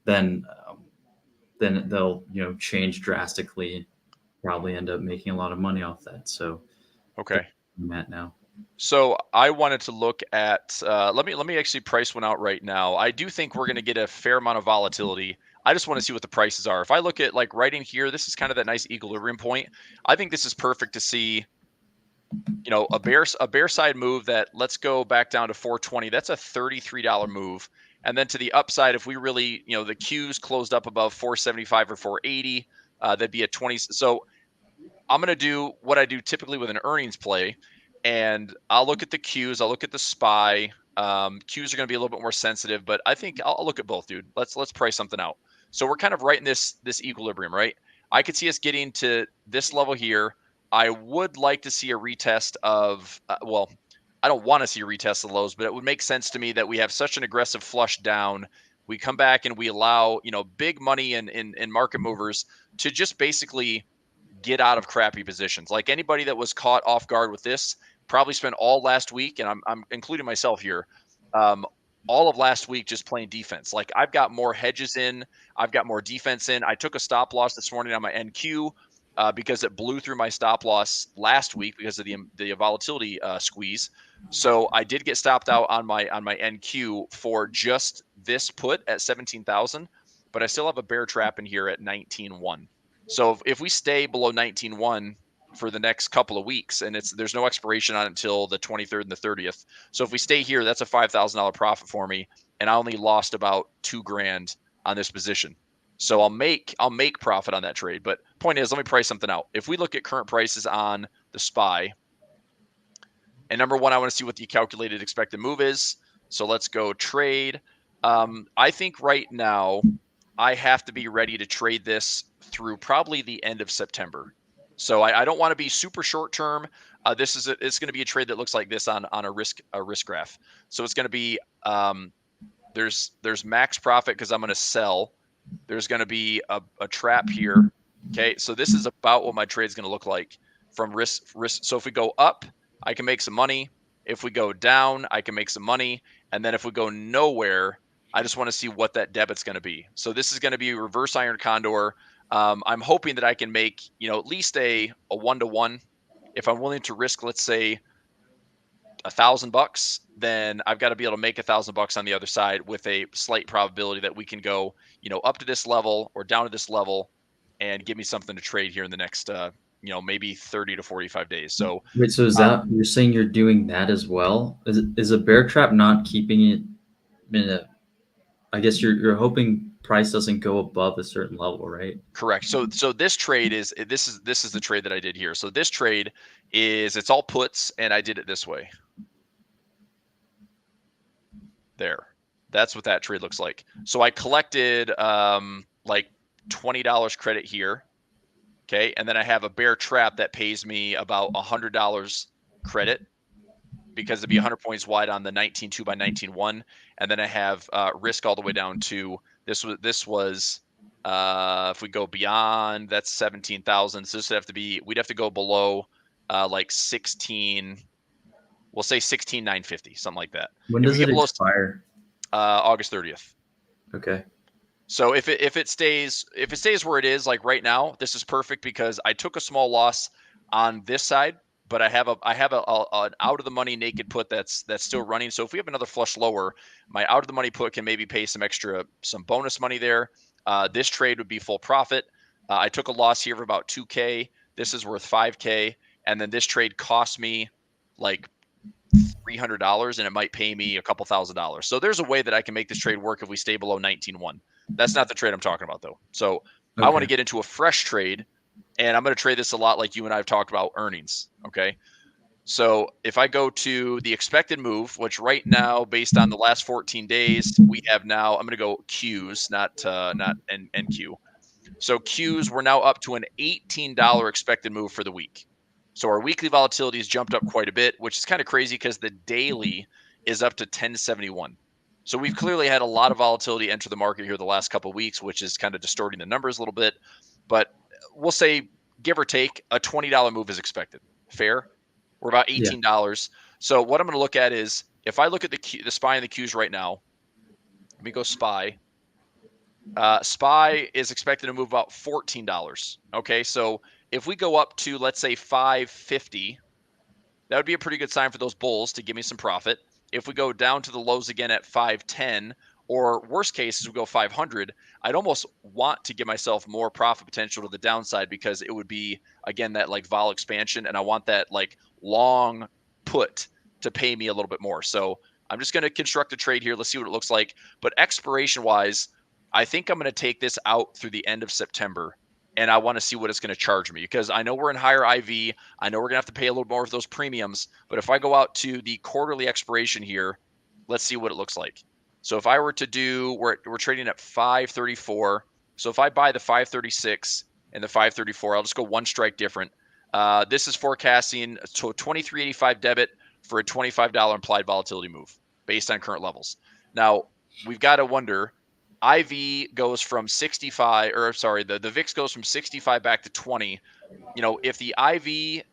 then they'll change drastically, probably end up making a lot of money off that. So okay, I'm at now. So I wanted to look at let me actually price one out right now. I do think we're going to get a fair amount of volatility. I just want to see what the prices are. If I look at like right in here, this is kind of that nice equilibrium point. I think this is perfect to see, a bear side move that, let's go back down to 420. That's a $33 move. And then to the upside, if we really, the Qs closed up above 475 or 480, that'd be a 20. So I'm going to do what I do typically with an earnings play, and I'll look at the Qs. I'll look at the SPY. Qs are going to be a little bit more sensitive, but I think I'll look at both, dude. Let's price something out. So we're kind of right in this equilibrium, right? I could see us getting to this level here. I would like to see a retest of, I don't want to see a retest of the lows, but it would make sense to me that we have such an aggressive flush down we come back and we allow, big money in market movers to just basically get out of crappy positions. Like anybody that was caught off guard with this probably spent all last week, and I'm including myself here, all of last week just playing defense. Like I've got more hedges in, I've got more defense in. I took a stop loss this morning on my NQ because it blew through my stop loss last week because of the volatility squeeze. So I did get stopped out on my NQ for just this put at 17,000, but I still have a bear trap in here at 19.1. So if we stay below 19.1 for the next couple of weeks, and there's no expiration on it until the 23rd and the 30th. So if we stay here, that's a $5,000 profit for me, and I only lost about $2,000 on this position. So I'll make profit on that trade. But point is, let me price something out. If we look at current prices on the SPY, and number one, I want to see what the calculated expected move is. So let's go trade. I think right now I have to be ready to trade this through probably the end of September. So I don't want to be super short term. It's going to be a trade that looks like this on a risk graph. So it's going to be there's max profit because I'm going to sell. There's going to be a trap here. Okay, so this is about what my trade is going to look like from risk. So if we go up, I can make some money. If we go down, I can make some money. And then if we go nowhere, I just want to see what that debit's going to be. So this is going to be reverse iron condor. I'm hoping that I can make, at least a 1-to-1. If I'm willing to risk, let's say $1,000, then I've got to be able to make $1,000 on the other side with a slight probability that we can go, up to this level or down to this level and give me something to trade here in the next, maybe 30 to 45 days. So wait, so is that you're saying you're doing that as well? Is a bear trap not keeping it in a? I guess you're hoping price doesn't go above a certain level, right? Correct. So this trade is the trade that I did here. So this trade it's all puts, and I did it this way. There. That's what that trade looks like. So I collected like $20 credit here. Okay. And then I have a bear trap that pays me about $100 credit because it'd be 100 points wide on the 19.2 by 19.1. And then I have risk all the way down to this was if we go beyond, that's 17,000. So this we'd have to go below like 16. We'll say 16,950, something like that. When does it expire? August 30th. Okay. So if it stays where it is, like right now, this is perfect because I took a small loss on this side, but I have an out of the money naked put that's still running. So if we have another flush lower, my out of the money put can maybe pay some bonus money there. This trade would be full profit. I took a loss here of about $2K. This is worth $5K, and then this trade cost me like $300, and it might pay me a couple $1,000. So there's a way that I can make this trade work if we stay below 19.1. That's not the trade I'm talking about though. So okay. I want to get into a fresh trade, and I'm going to trade this a lot like you and I have talked about earnings. Okay. So if I go to the expected move, which right now, based on the last 14 days, we have now, I'm going to go Qs, not NQ. So Qs, we're now up to an $18 expected move for the week. So our weekly volatility has jumped up quite a bit, which is kind of crazy because the daily is up to 1071. So we've clearly had a lot of volatility enter the market here the last couple of weeks, which is kind of distorting the numbers a little bit. But we'll say, give or take, a $20 move is expected. Fair? We're about $18. Yeah. So what I'm going to look at is, if I look at the SPY and the Qs right now, let me go SPY. SPY is expected to move about $14. Okay, so if we go up to, let's say, 550, that would be a pretty good sign for those bulls to give me some profit. If we go down to the lows again at 510, or worst case is we go 500, I'd almost want to give myself more profit potential to the downside because it would be, again, that like vol expansion, and I want that like long put to pay me a little bit more. So I'm just going to construct a trade here. Let's see what it looks like. But expiration wise, I think I'm going to take this out through the end of September, and I want to see what it's going to charge me because I know we're in higher IV. I know we're going to have to pay a little more of those premiums. But if I go out to the quarterly expiration here, let's see what it looks like. So if I were to do, we're trading at 534. So if I buy the 536 and the 534, I'll just go one strike different. This is forecasting to a 23.85 debit for a $25 implied volatility move based on current levels. Now, we've got to wonder, IV goes from 65, or sorry, the VIX goes from 65 back to 20. You know, if the IV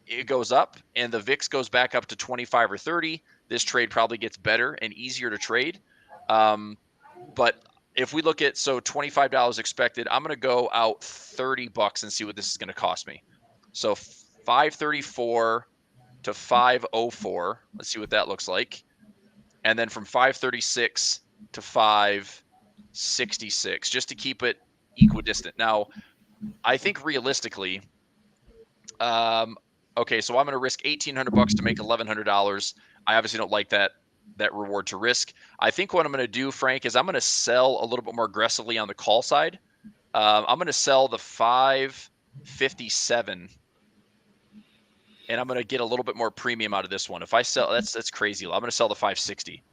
it goes up and the VIX goes back up to 25 or 30, this trade probably gets better and easier to trade. But if we look at, so $25 expected, I'm going to go out $30 and see what this is going to cost me. So 534 to 504. Let's see what that looks like. And then from 536 to 566, just to keep it equidistant. Now, I think realistically, okay, so I'm going to risk $1,800 to make $1,100. I obviously don't like that reward to risk. I think what I'm going to do, Frank, is I'm going to sell a little bit more aggressively on the call side. I'm going to sell the 557, and I'm going to get a little bit more premium out of this one. If I sell, that's crazy. I'm going to sell the 560.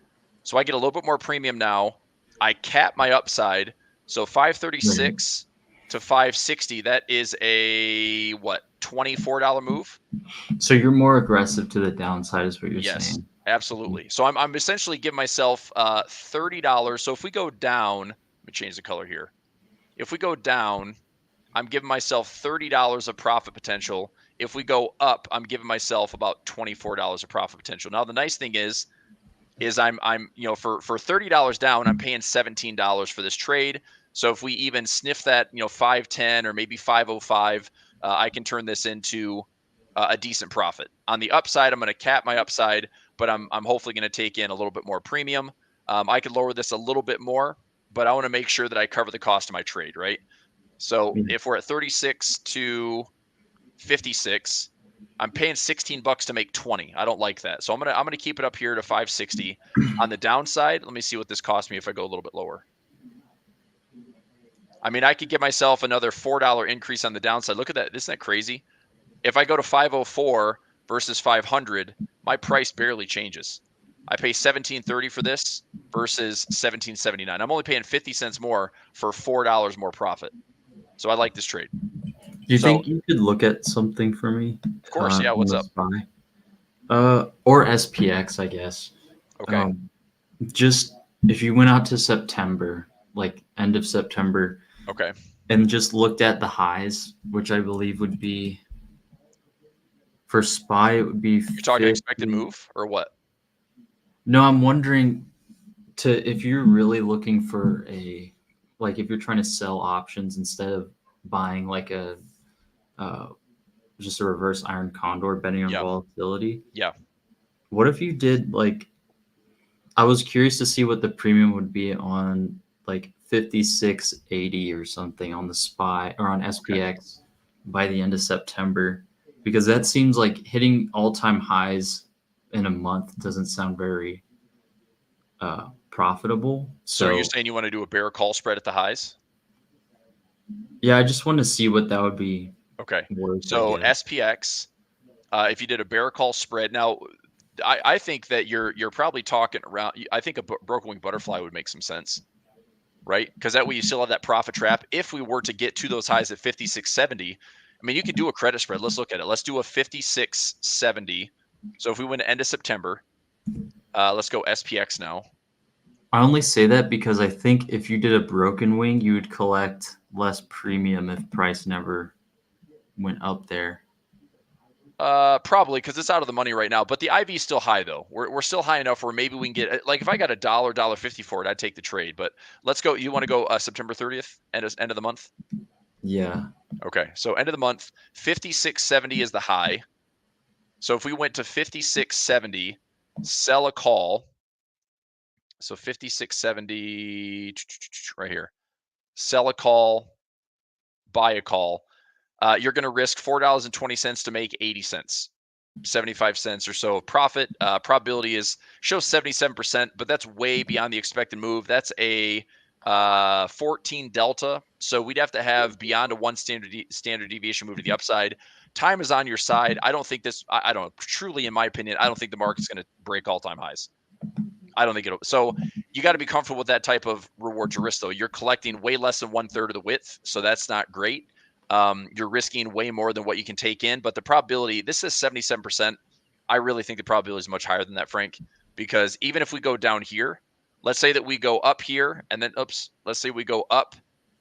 So I get a little bit more premium now. I cap my upside. So 536 to 560, that is a, what, $24 move? So you're more aggressive to the downside is what you're saying. Absolutely. So I'm essentially giving myself $30. So if we go down, let me change the color here. If we go down, I'm giving myself $30 of profit potential. If we go up, I'm giving myself about $24 of profit potential. Now the nice thing is I'm you know, for $30 down, I'm paying $17 for this trade. So if we even sniff that, you know, 510 or maybe 505, I can turn this into a decent profit. On the upside, I'm going to cap my upside, but I'm hopefully going to take in a little bit more premium. I could lower this a little bit more, but I want to make sure that I cover the cost of my trade, right? So if we're at 36 to 56, I'm paying $16 to make 20. I don't like that. So I'm gonna keep it up here to 560. On the downside, let me see what this costs me if I go a little bit lower. I mean, I could give myself another $4 increase on the downside. Look at that. Isn't that crazy? If I go to 504 versus 500, my price barely changes. I pay $17.30 for this versus $17.79. I'm only paying 50 cents more for $4 more profit. So I like this trade. Do you think you could look at something for me? Of course, yeah. What's up? Or SPX, I guess. Okay. Just if you went out to September, like end of September, okay, and just looked at the highs, which I believe would be for SPY, it would be. You're talking expected move or what? No, I'm wondering if you're really looking for like if you're trying to sell options instead of buying like just a reverse iron condor betting on volatility. Yeah. What if you did like, I was curious to see what the premium would be on like 56.80 or something on the SPY or on SPX by the end of September, because that seems like hitting all-time highs in a month doesn't sound very profitable. So you're saying you want to do a bear call spread at the highs? Yeah, I just want to see what that would be. Okay. Worth, so SPX, if you did a bear call spread, now I think that you're probably talking around. I think a broken wing butterfly would make some sense, right? Because that way you still have that profit trap. If we were to get to those highs at 56.70, I mean, you could do a credit spread. Let's look at it. Let's do a 56.70. So if we went to end of September, let's go SPX now. I only say that because I think if you did a broken wing, you would collect less premium if price never went up there. Probably because it's out of the money right now. But the IV is still high though. We're still high enough where maybe we can get, like, if I got $1.50 for it, I'd take the trade. But let's go. You want to go September 30th, end of the month? Yeah. Okay. So end of the month, 56.70 is the high. So if we went to 56.70, sell a call. So 56.70 right here. Sell a call, buy a call. You're going to risk $4.20 to make 80 cents, 75 cents or so of profit. Probability shows 77%, but that's way beyond the expected move. That's a 14 delta. So we'd have to have beyond a 1 standard deviation move to the upside. Time is on your side. I don't think this, I don't know, truly in my opinion, I don't think the market's going to break all-time highs. I don't think it'll. So you got to be comfortable with that type of reward to risk, though. You're collecting way less than 1/3 of the width, so that's not great. You're risking way more than what you can take in, but the probability, this is 77%. I really think the probability is much higher than that, Frank, because even if we go down here, let's say that we go up here and then, let's say we go up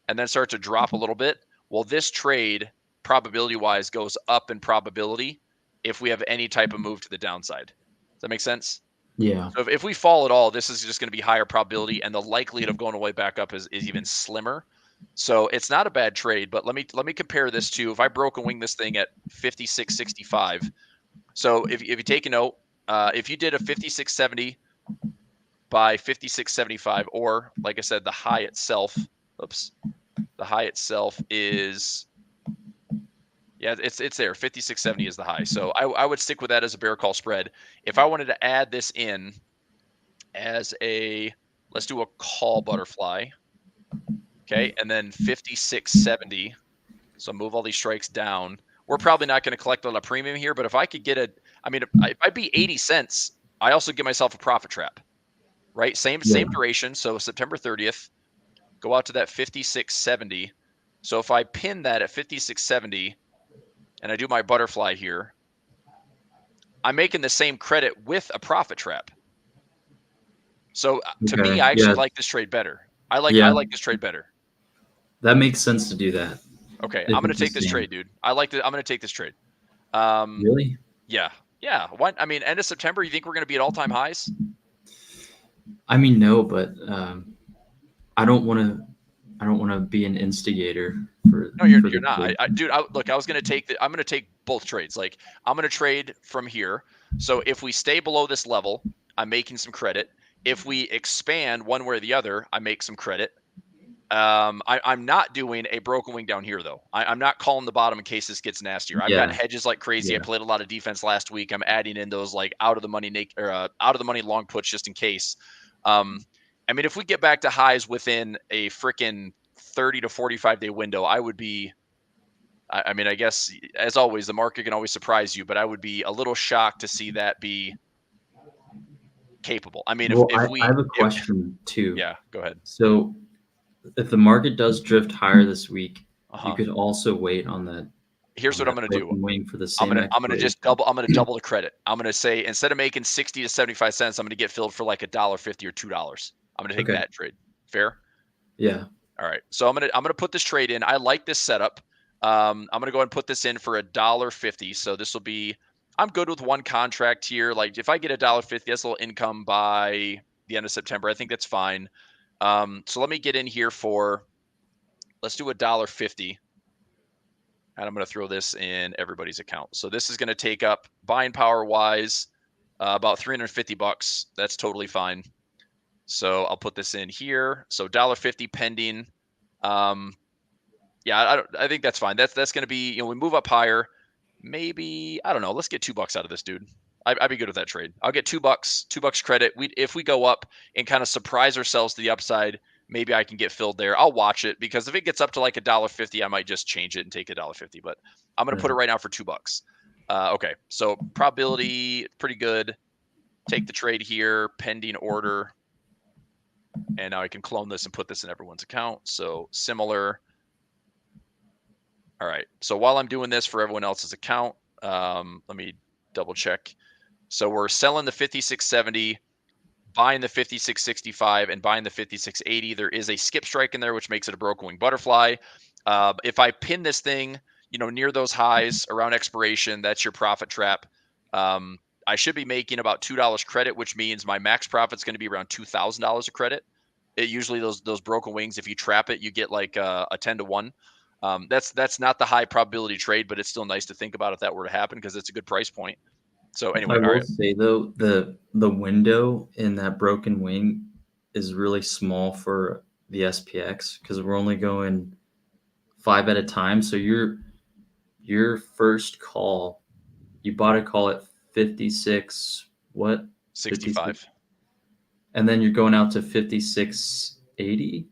and then start to drop a little bit. Well, this trade probability wise goes up in probability if we have any type of move to the downside. Does that make sense? Yeah. So if we fall at all, this is just going to be higher probability, and the likelihood of going away back up is even slimmer. So it's not a bad trade, but let me compare this to if I broke and wing this thing at 56.65. So if you take a note, if you did a 56.70 by 56.75, or like I said, the high itself, the high itself is, yeah, it's there. 56.70 is the high. So I would stick with that as a bear call spread. If I wanted to add this in as a, let's do a call butterfly. Okay. And then 56.70. So move all these strikes down. We're probably not going to collect a lot of premium here, but if I could get if I beat 80 cents, I also give myself a profit trap, right? Same duration. So September 30th, go out to that 56.70. So if I pin that at 56.70 and I do my butterfly here, I'm making the same credit with a profit trap. So to me, I actually like this trade better. I like this trade better. That makes sense to do that. Okay, I'm going to take this trade, dude. I'm going to take this trade. Really? Yeah. What? I mean, end of September, you think we're going to be at all-time highs? I mean, no, but I don't want to be an instigator for. No, you're not. Dude, look, I'm going to take both trades. Like, I'm going to trade from here. So if we stay below this level, I'm making some credit. If we expand one way or the other, I make some credit. I'm not doing a broken wing down here, though. I'm not calling the bottom in case this gets nastier. I've got hedges like crazy. I played a lot of defense last week. I'm adding in those like out of the money long puts just in case. I mean, if we get back to highs within a freaking 30 to 45 day window, I would be. I mean, I guess as always, the market can always surprise you, but I would be a little shocked to see that be capable. I mean, I have a question too. Yeah, go ahead. So, if the market does drift higher this week, you could also wait on that. Here's what I'm going to do. Wing for the same. I'm going to double the credit. I'm going to say instead of making 60 to 75 cents, I'm going to get filled for like $1.50 or $2. I'm going to take that trade. Fair? Yeah. All right. So I'm going to put this trade in. I like this setup. I'm going to go ahead and put this in for $1.50. So this will be. I'm good with one contract here. Like if I get $1.50, that's a little income by the end of September. I think that's fine. So let me get in here for, let's do $1.50. And I'm going to throw this in everybody's account. So this is going to take up buying power wise, about $350. That's totally fine. So I'll put this in here. So $1.50 pending. Yeah, I think that's fine. That's going to be, we move up higher. Maybe, I don't know. Let's get $2 out of this, dude. I'd be good with that trade. I'll get $2 credit. If we go up and kind of surprise ourselves to the upside, maybe I can get filled there. I'll watch it because if it gets up to like $1.50, I might just change it and take $1.50. But I'm going to put it right now for $2. Okay, so probability pretty good. Take the trade here, pending order, and now I can clone this and put this in everyone's account. So similar. All right. So while I'm doing this for everyone else's account, let me double check. So we're selling the 56.70, buying the 56.65, and buying the 56.80. There is a skip strike in there, which makes it a broken wing butterfly. If I pin this thing, near those highs around expiration, that's your profit trap. I should be making about $2 credit, which means my max profit's going to be around $2,000 of credit. Usually those broken wings, if you trap it, you get like a 10 to 1. That's not the high probability trade, but it's still nice to think about if that were to happen because it's a good price point. So anyway, I will say though, the window in that broken wing is really small for the SPX because we're only going 5 at a time. So your first call, you bought a call at 56, what? 65. 56? And then you're going out to 56.80.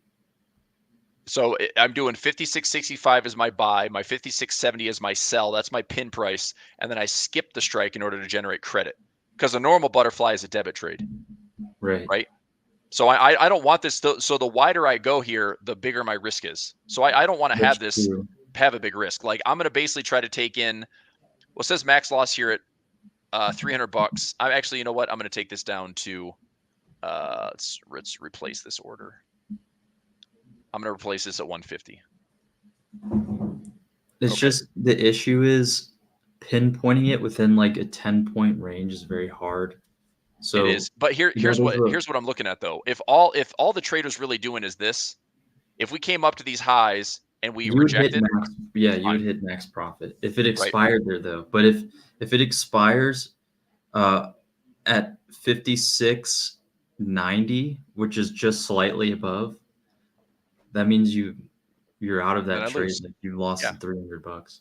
So I'm doing 56.65 as my buy, my 56.70 is my sell. That's my pin price. And then I skip the strike in order to generate credit because a normal butterfly is a debit trade. Right. So I don't want this. So the wider I go here, the bigger my risk is. So I don't want to have a big risk. Like I'm going to basically try to take in, well, it says max loss here at $300. I'm actually, you know what? I'm going to take this down to Let's replace this order. I'm going to replace this at 150. It's just the issue is pinpointing it within like a 10-point range is very hard. So it is, but here's what I'm looking at though. If all the traders really doing is this, if we came up to these highs and we rejected, you would hit max profit if it expired there though. But if it expires at 56.90, which is just slightly above, that means you're out of that trade. Like you lost $300.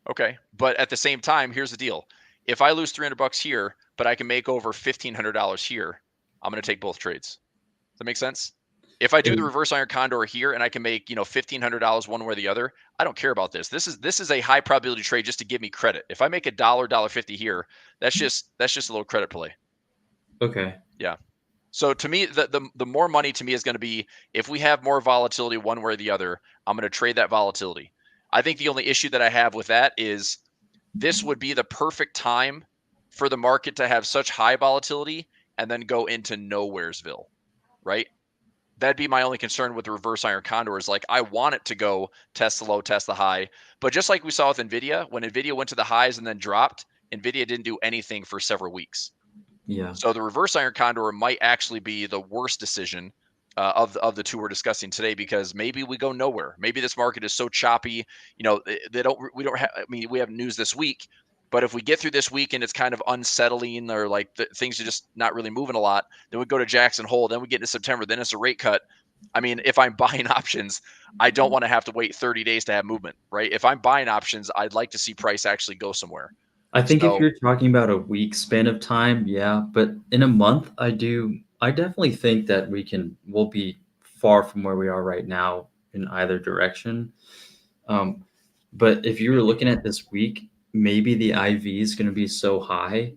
Okay, but at the same time, here's the deal: if I lose $300 here, but I can make over $1,500 here, I'm going to take both trades. Does that make sense? If I do the reverse iron condor here and I can make $1,500 one way or the other, I don't care about this. This is a high probability trade just to give me credit. If I make $1.50 here, that's just a little credit play. Okay. Yeah. So to me, the more money to me is going to be if we have more volatility one way or the other, I'm going to trade that volatility. I think the only issue that I have with that is this would be the perfect time for the market to have such high volatility and then go into nowheresville, right? That'd be my only concern with the reverse iron condor is like, I want it to go test the low, test the high. But just like we saw with NVIDIA, when NVIDIA went to the highs and then dropped, NVIDIA didn't do anything for several weeks. Yeah. So the reverse iron condor might actually be the worst decision of the two we're discussing today, because maybe we go nowhere. Maybe this market is so choppy, we don't have, we have news this week, but if we get through this week and it's kind of unsettling or like things are just not really moving a lot, then we go to Jackson Hole, then we get into September, then it's a rate cut. I mean, if I'm buying options, I don't want to have to wait 30 days to have movement, right? If I'm buying options, I'd like to see price actually go somewhere. I think if you're talking about a week span of time, yeah, but in a month, I definitely think that we'll be far from where we are right now in either direction. But if you were looking at this week, maybe the IV is going to be so high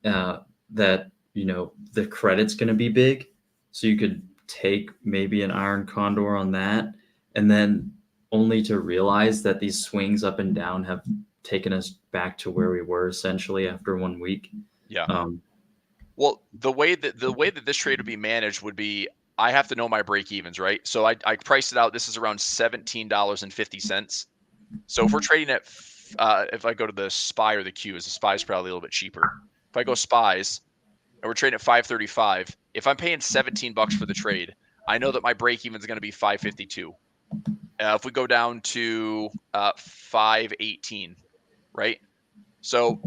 that, the credit's going to be big. So you could take maybe an iron condor on that, and then only to realize that these swings up and down have taken us back to where we were essentially after 1 week. Yeah. Well, the way that this trade would be managed would be, I have to know my break evens, right? So I priced it out. This is around $17.50. So if we're trading at, if I go to the SPY or the Qs, the SPY is probably a little bit cheaper. If I go SPYs and we're trading at 535, if I'm paying $17 for the trade, I know that my break even is going to be 552. If we go down to 518, right? So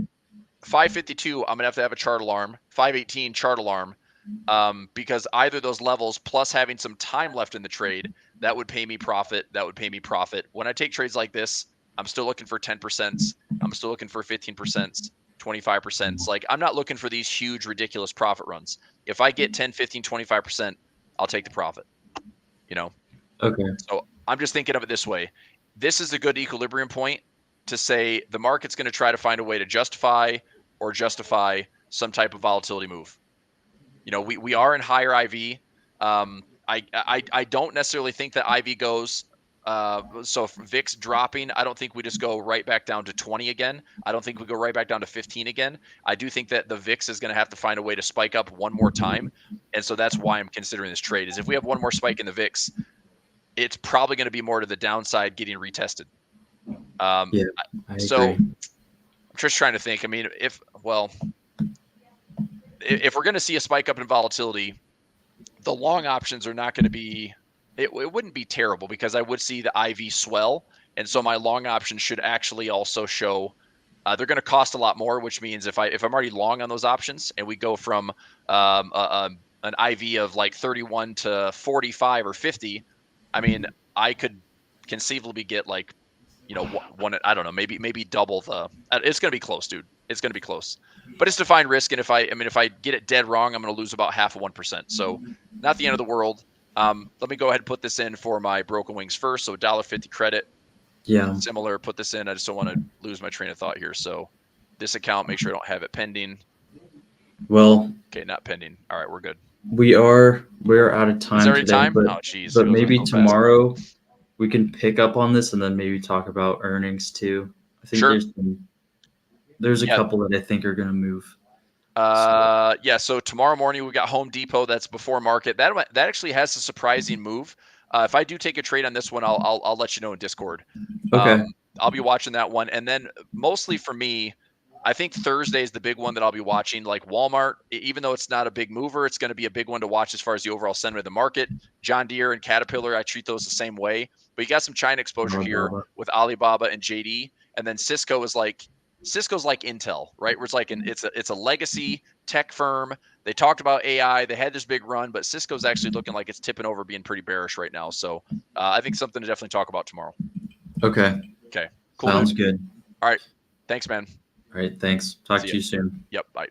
552, I'm gonna have to have a chart alarm. 518 chart alarm, because either those levels plus having some time left in the trade, that would pay me profit. When I take trades like this, I'm still looking for 10%. I'm still looking for 15%, 25%. Like, I'm not looking for these huge, ridiculous profit runs. If I get 10, 15, 25%, I'll take the profit. Okay. So I'm just thinking of it this way. This is a good equilibrium point to say the market's going to try to find a way to justify some type of volatility move. We are in higher IV. I don't necessarily think that IV goes. So if VIX dropping, I don't think we just go right back down to 20 again. I don't think we go right back down to 15 again. I do think that the VIX is going to have to find a way to spike up one more time. And so that's why I'm considering this trade, is if we have one more spike in the VIX, it's probably going to be more to the downside getting retested. I agree. I'm just trying to think. I mean, if we're going to see a spike up in volatility, the long options are not going to be, it wouldn't be terrible, because I would see the IV swell. And so my long options should actually also show, they're going to cost a lot more, which means if I'm already long on those options and we go from an IV of like 31 to 45 or 50, I mean, I could conceivably get like, one, I don't know, maybe double the, it's going to be close, dude. It's going to be close, but it's defined risk. And if I get it dead wrong, I'm going to lose about half of 1%. So not the end of the world. Let me go ahead and put this in for my broken wings first. So $1.50 credit. Yeah. Similar, put this in. I just don't want to lose my train of thought here. So this account, make sure I don't have it pending. Well, okay. Not pending. All right. We're good. We're out of time. Is there any today, time? But, oh, geez. But maybe tomorrow we can pick up on this and then maybe talk about earnings too. I think there's a couple that I think are going to move. Yeah. So tomorrow morning we got Home Depot. That's before market. That actually has a surprising move. If I do take a trade on this one, I'll let you know in Discord. Okay. I'll be watching that one, and then mostly for me, I think Thursday is the big one that I'll be watching. Like Walmart, even though it's not a big mover, it's going to be a big one to watch as far as the overall sentiment of the market. John Deere and Caterpillar, I treat those the same way. But you got some China exposure here with Alibaba and JD, and then Cisco's like Intel, right? Where it's a legacy tech firm. They talked about AI. They had this big run, but Cisco's actually looking like it's tipping over, being pretty bearish right now. So I think something to definitely talk about tomorrow. Okay. Okay. Cool. Sounds good. All right. Thanks, man. All right. Thanks. Talk to you soon. Yep. Bye.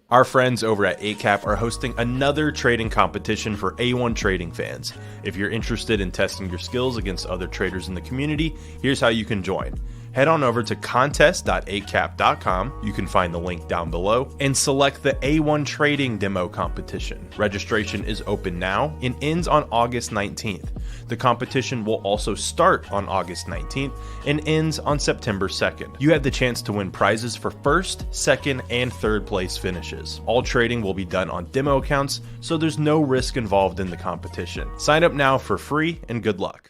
Our friends over at 8cap are hosting another trading competition for A1 trading fans. If you're interested in testing your skills against other traders in the community, here's how you can join. Head on over to contest.8cap.com. You can find the link down below and select the A1 Trading Demo Competition. Registration is open now and ends on August 19th. The competition will also start on August 19th and ends on September 2nd. You have the chance to win prizes for first, second, and third place finishes. All trading will be done on demo accounts, so there's no risk involved in the competition. Sign up now for free and good luck.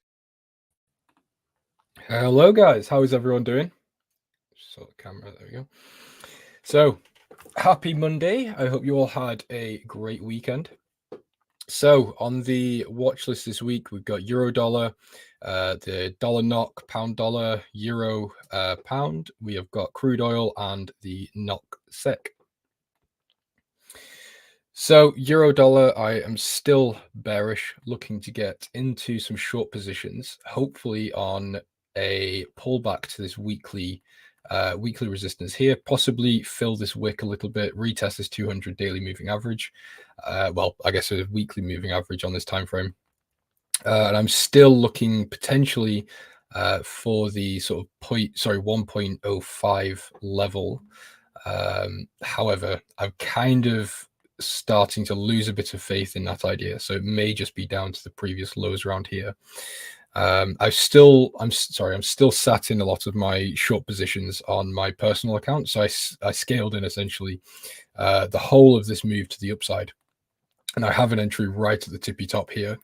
Hello guys, how is everyone doing? So the camera, there we go. So happy Monday. I hope you all had a great weekend. So on the watch list this week, we've got Euro dollar, the dollar NOK, pound dollar, euro pound. We have got crude oil and the NOK SEK. So euro dollar, I am still bearish, looking to get into some short positions, hopefully on a pullback to this weekly resistance here, possibly fill this wick a little bit, retest this 200 daily moving average. Well, I guess a weekly moving average on this time frame. And I'm still looking potentially for the sort of 1.05 level. However, I'm kind of starting to lose a bit of faith in that idea. So it may just be down to the previous lows around here. I'm still sat in a lot of my short positions on my personal account. So I scaled in essentially the whole of this move to the upside. And I have an entry right at the tippy top here.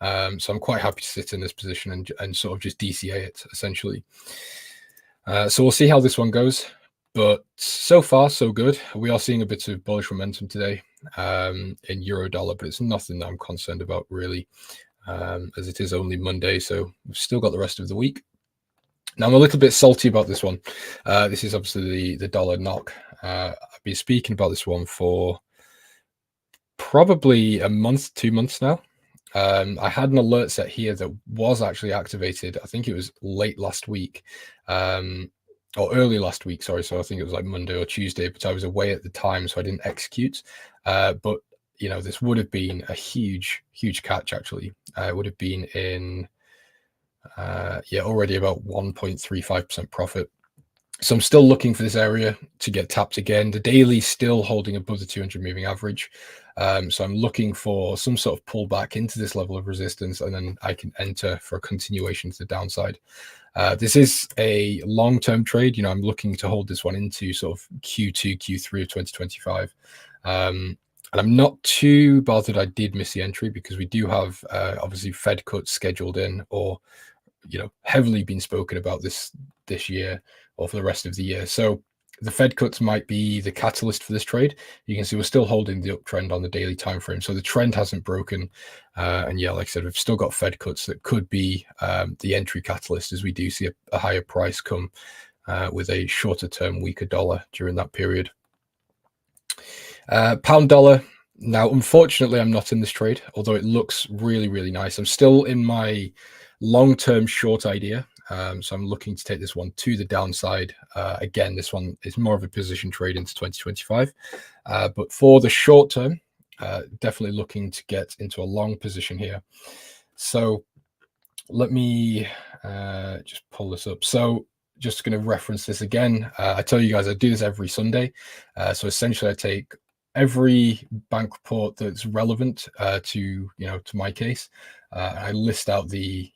So I'm quite happy to sit in this position and sort of just DCA it essentially. So we'll see how this one goes. But so far, so good. We are seeing a bit of bullish momentum today in euro dollar, but it's nothing that I'm concerned about really. As it is only Monday, so we've still got the rest of the week. Now I'm a little bit salty about this one. This is obviously the dollar NOK. I've been speaking about this one for probably a month, 2 months now. I had an alert set here that was actually activated. I think it was late last week, or early last week, sorry. So I think it was like Monday or Tuesday, but I was away at the time, so I didn't execute. But you know, this would have been a huge catch actually. It would have been in, already about 1.35% profit. So I'm still looking for this area to get tapped again. The daily still holding above the 200 moving average. So I'm looking for some sort of pullback into this level of resistance, and then I can enter for a continuation to the downside. This is a long-term trade. You know, I'm looking to hold this one into sort of Q2, Q3 of 2025. And I'm not too bothered I did miss the entry, because we do have obviously Fed cuts scheduled in, or heavily been spoken about this year or for the rest of the year. So the Fed cuts might be the catalyst for this trade. You can see we're still holding the uptrend on the daily time frame, so the trend hasn't broken. And yeah, like I said, we've still got Fed cuts that could be the entry catalyst, as we do see a higher price come with a shorter term, weaker dollar during that period. Pound dollar. Now, unfortunately, I'm not in this trade, although it looks really nice. I'm still in my long-term short idea. So I'm looking to take this one to the downside. Again, this one is more of a position trade into 2025. But for the short term, definitely looking to get into a long position here. So let me just pull this up. So just going to reference this again. I tell you guys, I do this every Sunday. So essentially I take every bank report that's relevant to my case. I list out the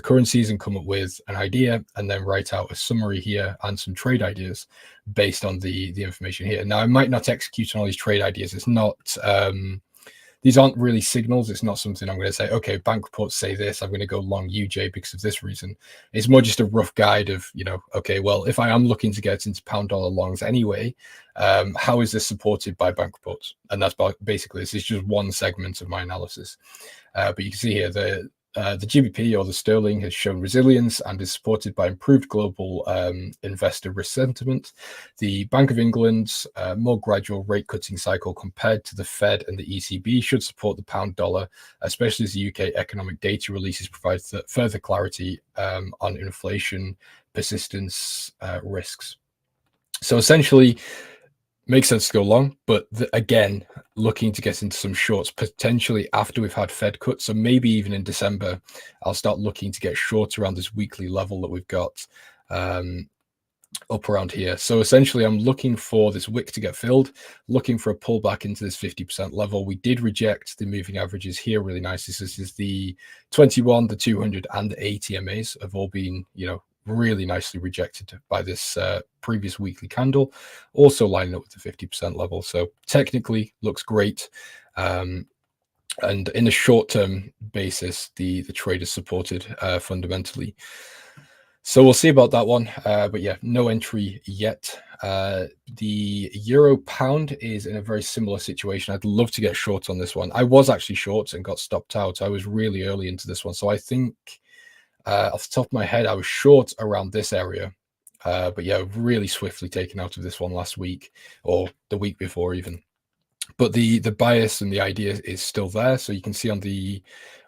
currencies and come up with an idea, and then write out a summary here and some trade ideas based on the information here. Now, I might not execute on all these trade ideas. It's not these aren't really signals. It's not something I'm going to say, okay, bank reports say this, I'm going to go long UJ because of this reason. It's more just a rough guide of, okay, well, if I am looking to get into pound dollar longs anyway, how is this supported by bank reports? And that's basically, this is just one segment of my analysis. But you can see here the GBP, or the sterling, has shown resilience and is supported by improved global investor risk sentiment. The Bank of England's more gradual rate cutting cycle compared to the Fed and the ECB should support the pound dollar, especially as the UK economic data releases provide further clarity on inflation persistence risks. So essentially, makes sense to go long, but again, looking to get into some shorts potentially after we've had Fed cuts. So maybe even in December, I'll start looking to get short around this weekly level that we've got up around here. So essentially, I'm looking for this wick to get filled, looking for a pullback into this 50% level. We did reject the moving averages here really nicely. So this is the 21, the 200, and the 80 MAs have all been, really nicely rejected by this previous weekly candle, also lining up with the 50% level. So technically looks great. And in a short-term basis, the trade is supported fundamentally. So we'll see about that one. But yeah, no entry yet. The euro pound is in a very similar situation. I'd love to get short on this one. I was actually short and got stopped out. I was really early into this one. So I think off the top of my head, I was short around this area. But yeah, really swiftly taken out of this one last week, or the week before even. But the bias and the idea is still there. So you can see on the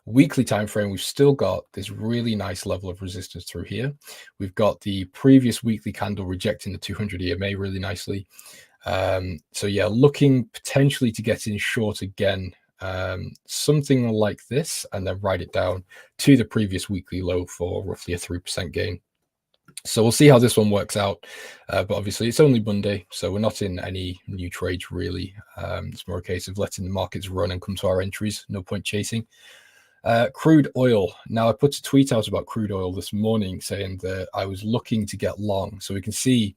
weekly time frame, we've still got this really nice level of resistance through here. We've got the previous weekly candle rejecting the 200 EMA really nicely. So yeah, looking potentially to get in short again, something like this, and then write it down to the previous weekly low for roughly a 3% gain. So we'll see how this one works out. But obviously it's only Monday, so we're not in any new trades really. It's more a case of letting the markets run and come to our entries. No point chasing. Crude oil. Now, I put a tweet out about crude oil this morning saying that I was looking to get long. So we can see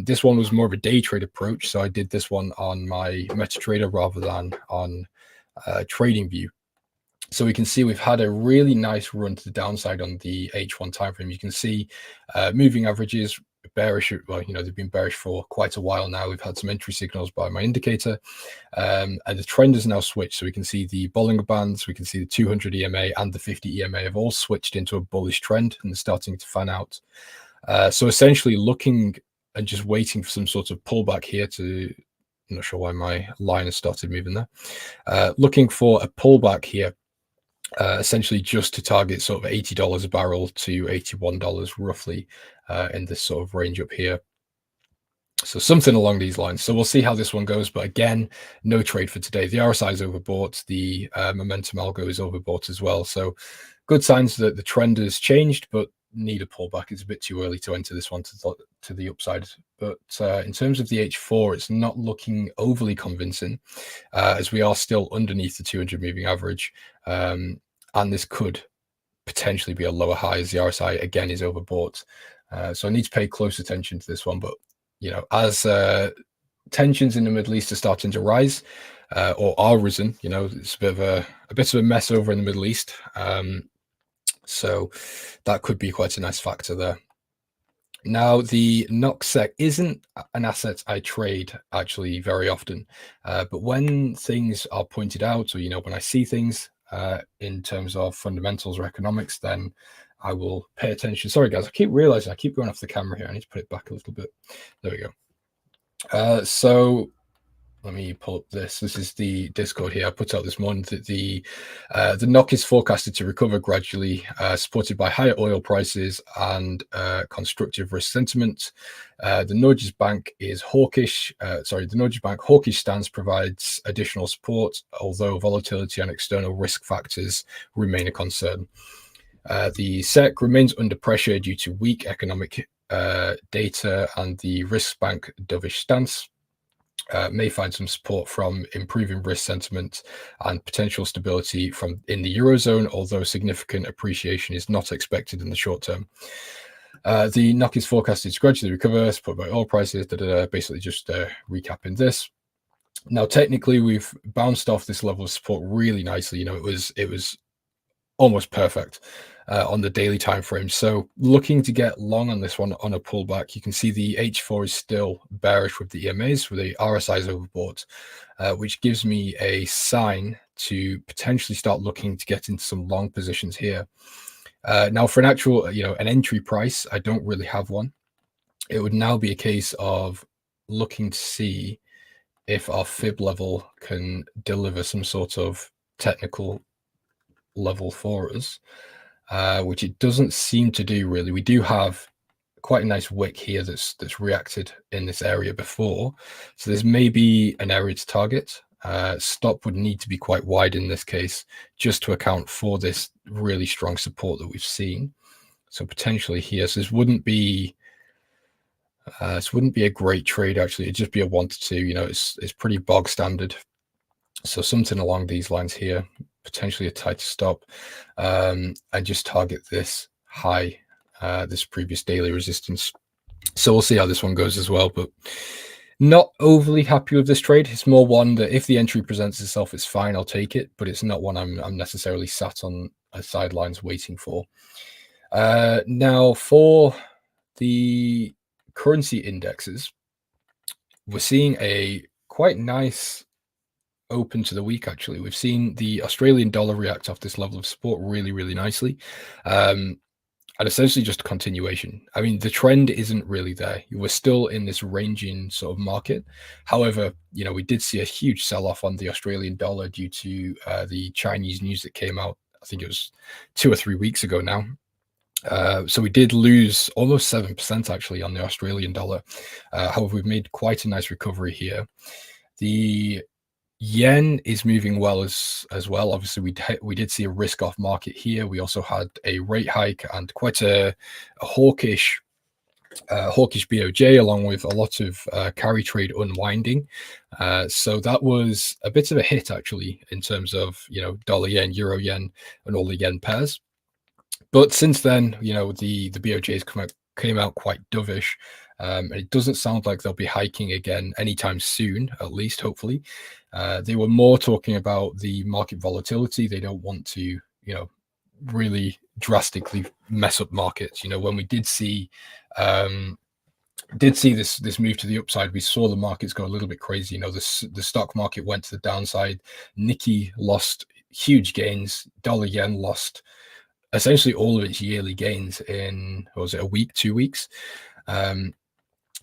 this one was more of a day trade approach. So I did this one on my MetaTrader rather than on TradingView. So we can see we've had a really nice run to the downside on the H1 timeframe. You can see moving averages bearish. Well, they've been bearish for quite a while now. We've had some entry signals by my indicator, and the trend has now switched. So we can see the Bollinger Bands, we can see the 200 EMA and the 50 EMA have all switched into a bullish trend and they're starting to fan out. So essentially looking and just waiting for some sort of pullback here to, I'm not sure why my line has started moving there. Looking for a pullback here. Essentially just to target sort of $80 a barrel to $81 roughly in this sort of range up here. So something along these lines. So we'll see how this one goes. But again, no trade for today. The RSI is overbought. The momentum algo is overbought as well. So good signs that the trend has changed, but need a pullback. It's a bit too early to enter this one to the upside. But in terms of the H4, it's not looking overly convincing as we are still underneath the 200 moving average. And this could potentially be a lower high as the RSI again is overbought. So I need to pay close attention to this one. But, as tensions in the Middle East are starting to rise or are risen, it's a bit of a mess over in the Middle East. So that could be quite a nice factor there. Now, the NOK/SEK isn't an asset I trade actually very often, but when things are pointed out, or when I see things in terms of fundamentals or economics, then I will pay attention. Sorry guys, I keep realizing I keep going off the camera here. I need to put it back a little bit. There we go. So let me pull up this. This is the Discord here. I put out this morning that the NOK is forecasted to recover gradually, supported by higher oil prices and constructive risk sentiment. The Norges Bank is hawkish. The Norges Bank hawkish stance provides additional support, although volatility and external risk factors remain a concern. The SEK remains under pressure due to weak economic data and the Risk Bank dovish stance. may find some support from improving risk sentiment and potential stability from in the Eurozone, although significant appreciation is not expected in the short term. The NOK is forecasted to gradually recover, supported by oil prices, basically just recapping this. Now, technically, we've bounced off this level of support really nicely. You know, it was almost perfect on the daily time frame. So looking to get long on this one on a pullback, you can see the H4 is still bearish with the EMAs, with the RSIs overbought, which gives me a sign to potentially start looking to get into some long positions here. Now, for an actual, an entry price, I don't really have one. It would now be a case of looking to see if our fib level can deliver some sort of technical level for us, which it doesn't seem to do really. We do have quite a nice wick here that's reacted in this area before, so there's maybe an area to target. Stop would need to be quite wide in this case just to account for this really strong support that we've seen. So potentially here, so this wouldn't be a great trade actually. It'd just be a 1 to 2. It's pretty bog standard. So something along these lines here, potentially a tighter stop, and just target this high, this previous daily resistance. So we'll see how this one goes as well, but not overly happy with this trade. It's more one that if the entry presents itself, it's fine, I'll take it, but it's not one I'm necessarily sat on a sidelines waiting for. Now for the currency indexes, we're seeing a quite nice open to the week actually. We've seen the Australian dollar react off this level of support really, really nicely. And essentially just a continuation. I mean, the trend isn't really there. We're still in this ranging sort of market. However, we did see a huge sell-off on the Australian dollar due to the Chinese news that came out, I think it was 2 or 3 weeks ago now. So we did lose almost 7% actually on the Australian dollar. However, we've made quite a nice recovery here. The yen is moving well as well. Obviously, we did see a risk-off market here. We also had a rate hike and quite a hawkish BOJ, along with a lot of carry trade unwinding. So that was a bit of a hit actually in terms of dollar yen, euro yen, and all the yen pairs. But since then, the BOJs came out quite dovish. And it doesn't sound like they'll be hiking again anytime soon, at least, hopefully. They were more talking about the market volatility. They don't want to, really drastically mess up markets. When we did see this move to the upside, we saw the markets go a little bit crazy. The stock market went to the downside. Nikkei lost huge gains. Dollar yen lost essentially all of its yearly gains in, what was it, a week, 2 weeks?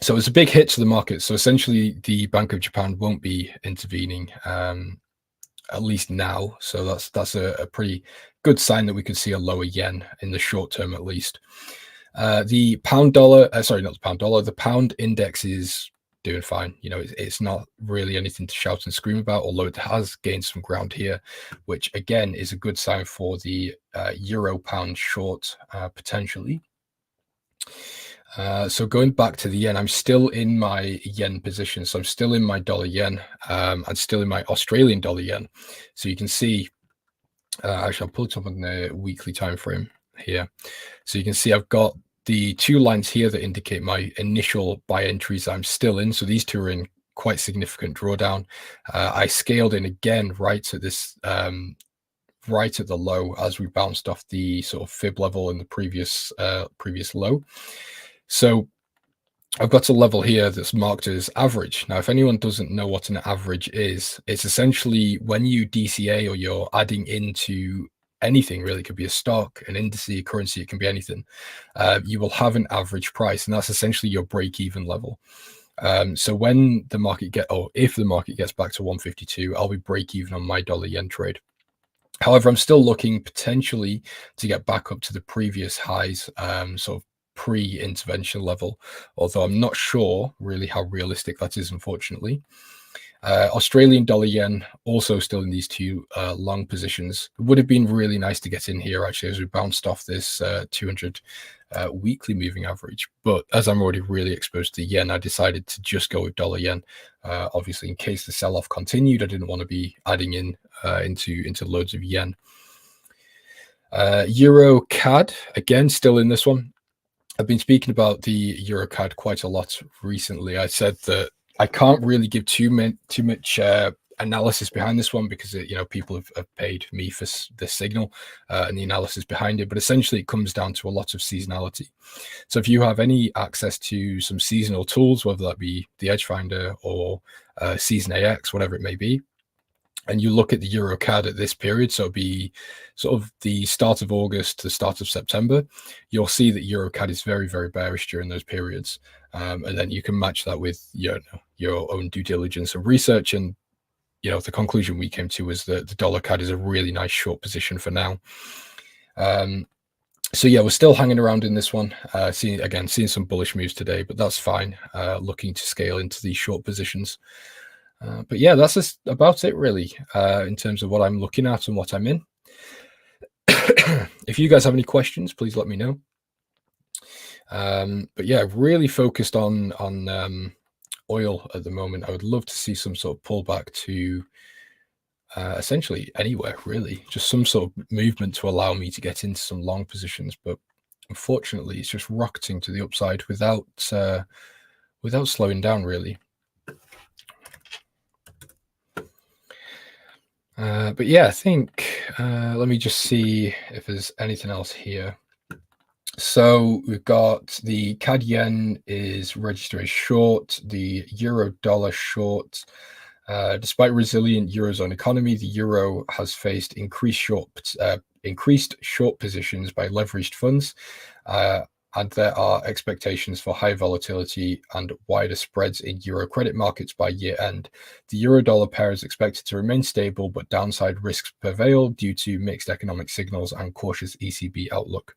So it's a big hit to the market. So essentially, the Bank of Japan won't be intervening, at least now. So that's a pretty good sign that we could see a lower yen in the short term, at least. The pound dollar, sorry, not the pound dollar. The pound index is doing fine. It's not really anything to shout and scream about, although it has gained some ground here, which again is a good sign for the euro pound short potentially. So going back to the yen, I'm still in my yen position. So I'm still in my dollar yen and still in my Australian dollar yen. So you can see, actually I'll pull it up on the weekly time frame here. So you can see I've got the 2 lines here that indicate my initial buy entries I'm still in. So these 2 are in quite significant drawdown. I scaled in again right at this, right at the low as we bounced off the sort of fib level in the previous low. So I've got a level here that's marked as average. Now, if anyone doesn't know what an average is, it's essentially when you DCA or you're adding into anything, really. It could be a stock, an index, a currency, it can be anything. You will have an average price, and that's essentially your break-even level. So when the market if the market gets back to 152, I'll be break-even on my dollar yen trade. However, I'm still looking potentially to get back up to the previous highs, sort of pre-intervention level, although I'm not sure really how realistic that is, unfortunately. Australian dollar yen also still in these 2 long positions. It would have been really nice to get in here actually as we bounced off this 200 weekly moving average. But as I'm already really exposed to the yen, I decided to just go with dollar yen. Obviously, in case the sell-off continued, I didn't want to be adding in into loads of yen. Euro CAD, again, still in this one. I've been speaking about the Euro CAD quite a lot recently. I said that I can't really give too much analysis behind this one because people have paid me for this signal and the analysis behind it. But essentially, it comes down to a lot of seasonality. So if you have any access to some seasonal tools, whether that be the Edge Finder or Season AX, whatever it may be, and you look at the Euro CAD at this period, so it'll be sort of the start of August to the start of September, you'll see that Euro CAD is very, very bearish during those periods. And then you can match that with your own due diligence and research. And, the conclusion we came to was that the dollar CAD is a really nice short position for now. So yeah, we're still hanging around in this one, seeing some bullish moves today, but that's fine. Looking to scale into these short positions. But yeah, that's just about it really, in terms of what I'm looking at and what I'm in. If you guys have any questions, please let me know. But yeah, really focused on oil at the moment. I would love to see some sort of pullback to essentially anywhere, really, just some sort of movement to allow me to get into some long positions. But unfortunately, it's just rocketing to the upside without slowing down, really. But yeah, I think let me just see if there's anything else here. So we've got the CAD yen is registered as short, the euro dollar short. Despite resilient eurozone economy, the euro has faced increased short positions by leveraged funds. And there are expectations for high volatility and wider spreads in euro credit markets by year end. The euro-dollar pair is expected to remain stable, but downside risks prevail due to mixed economic signals and cautious ECB outlook.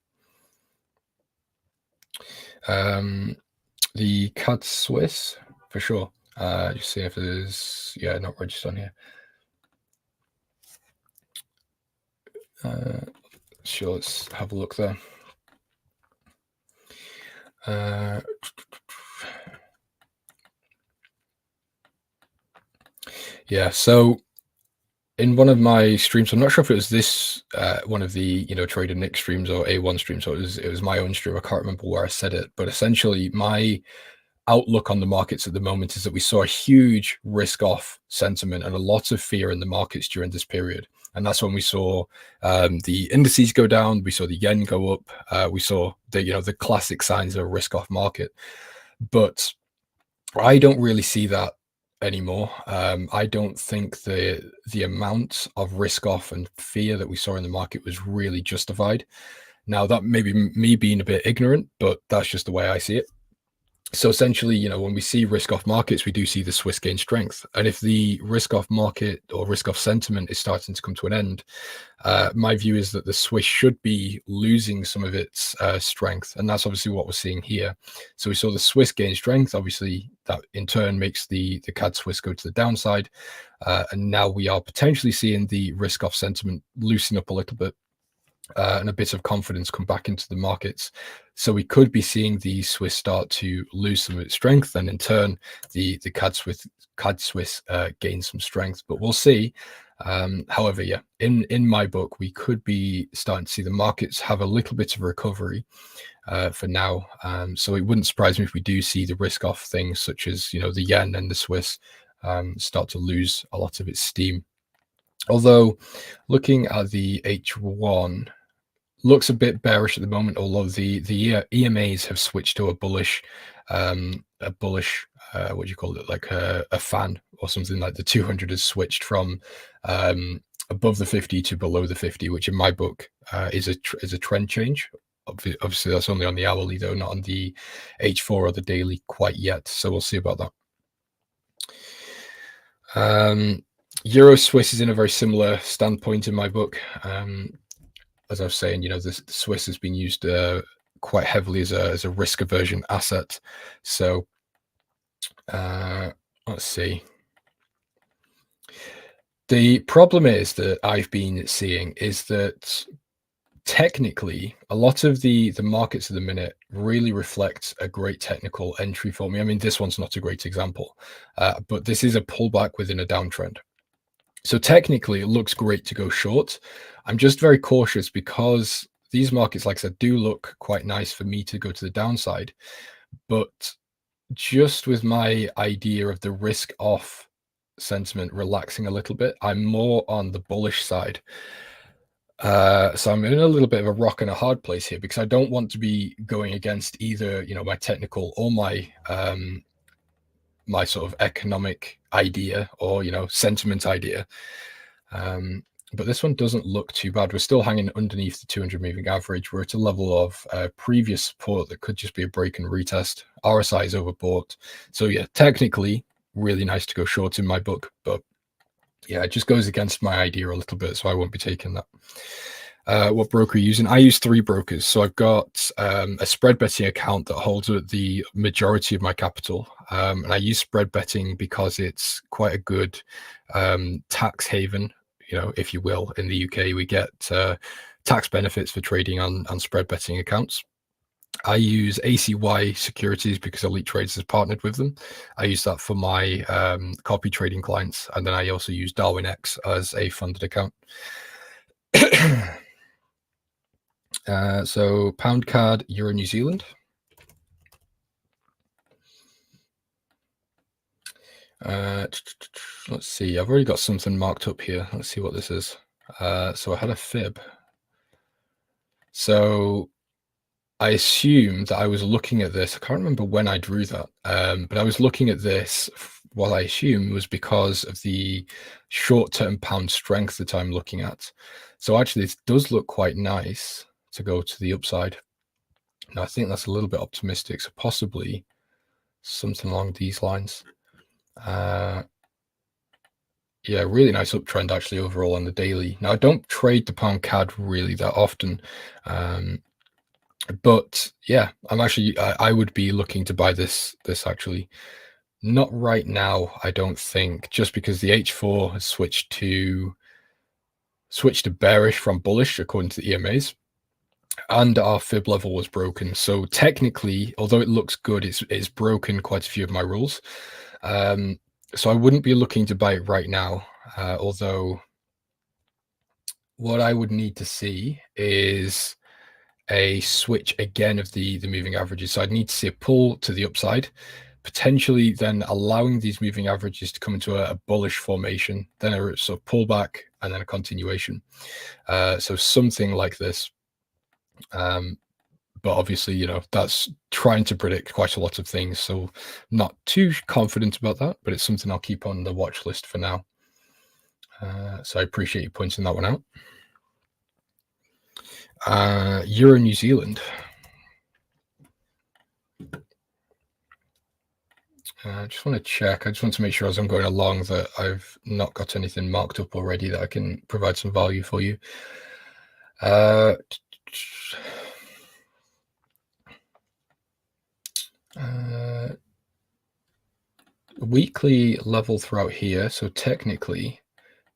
The CAD Swiss, for sure. Just see if there's, not registered on here. Sure, let's have a look there. Yeah, so in one of my streams, I'm not sure if it was this one of the TraderNick streams or A1 streams, so it was my own stream. I can't remember where I said it, but essentially my outlook on the markets at the moment is that we saw a huge risk-off sentiment and a lot of fear in the markets during this period. And that's when we saw the indices go down, we saw the yen go up, we saw the classic signs of a risk-off market. But I don't really see that anymore. I don't think the amount of risk-off and fear that we saw in the market was really justified. Now, that may be me being a bit ignorant, but that's just the way I see it. So essentially, when we see risk-off markets, we do see the Swiss gain strength. And if the risk-off market or risk-off sentiment is starting to come to an end, my view is that the Swiss should be losing some of its strength. And that's obviously what we're seeing here. So we saw the Swiss gain strength. Obviously, that in turn makes the CAD Swiss go to the downside. And now we are potentially seeing the risk-off sentiment loosen up a little bit. And a bit of confidence come back into the markets. So we could be seeing the Swiss start to lose some of its strength, and in turn, the CAD Swiss gain some strength. But we'll see. However, yeah, in my book, we could be starting to see the markets have a little bit of recovery for now. So it wouldn't surprise me if we do see the risk-off things such as the yen and the Swiss start to lose a lot of its steam. Although looking at the H1 looks a bit bearish at the moment, although the EMAs have switched to a bullish what do you call it, like a fan or something. Like the 200 has switched from above the 50 to below the 50, which in my book is a trend change. Obviously that's only on the hourly though, not on the H4 or the daily quite yet, so we'll see about that. Euro Swiss is in a very similar standpoint in my book. As I was saying, the Swiss has been used quite heavily as a risk aversion asset. So let's see. The problem is that I've been seeing is that technically, a lot of the markets at the minute really reflect a great technical entry for me. I mean, this one's not a great example, but this is a pullback within a downtrend. So technically, it looks great to go short. I'm just very cautious because these markets, like I said, do look quite nice for me to go to the downside. But just with my idea of the risk off sentiment relaxing a little bit, I'm more on the bullish side. So I'm in a little bit of a rock and a hard place here because I don't want to be going against either, my technical or my my sort of economic idea or sentiment idea. But this one doesn't look too bad. We're still hanging underneath the 200 moving average. We're at a level of previous support that could just be a break and retest. RSI is overbought. So yeah, technically really nice to go short in my book, but yeah, it just goes against my idea a little bit, so I won't be taking that. What broker are you using? I use 3 brokers. So I've got a spread betting account that holds the majority of my capital. And I use spread betting because it's quite a good tax haven, if you will. In the UK, we get tax benefits for trading on spread betting accounts. I use ACY Securities because Elite Traders has partnered with them. I use that for my copy trading clients. And then I also use DarwinX as a funded account. So pound card, Euro New Zealand. Let's see. I've already got something marked up here. Let's see what this is. So I had a fib. So I assume that I was looking at this. I can't remember when I drew that, but I was looking at this. What I assume was because of the short-term pound strength that I'm looking at. So actually, this does look quite nice to go to the upside. Now, I think that's a little bit optimistic. So possibly something along these lines. Yeah, really nice uptrend actually overall on the daily. Now, I don't trade the pound CAD really that often. But yeah, I would be looking to buy this actually. Not right now, I don't think, just because the H4 has switched to bearish from bullish according to the EMAs, and our fib level was broken. So technically, although it looks good, it's broken quite a few of my rules. So I wouldn't be looking to buy it right now. Although what I would need to see is a switch again of the moving averages. So I'd need to see a pull to the upside, potentially then allowing these moving averages to come into a bullish formation, then a sort of pullback, and then a continuation. So something like this. But obviously, that's trying to predict quite a lot of things. So not too confident about that, but it's something I'll keep on the watch list for now. So I appreciate you pointing that one out. Euro New Zealand. I just want to check. I just want to make sure as I'm going along that I've not got anything marked up already that I can provide some value for you. Weekly level throughout here, so technically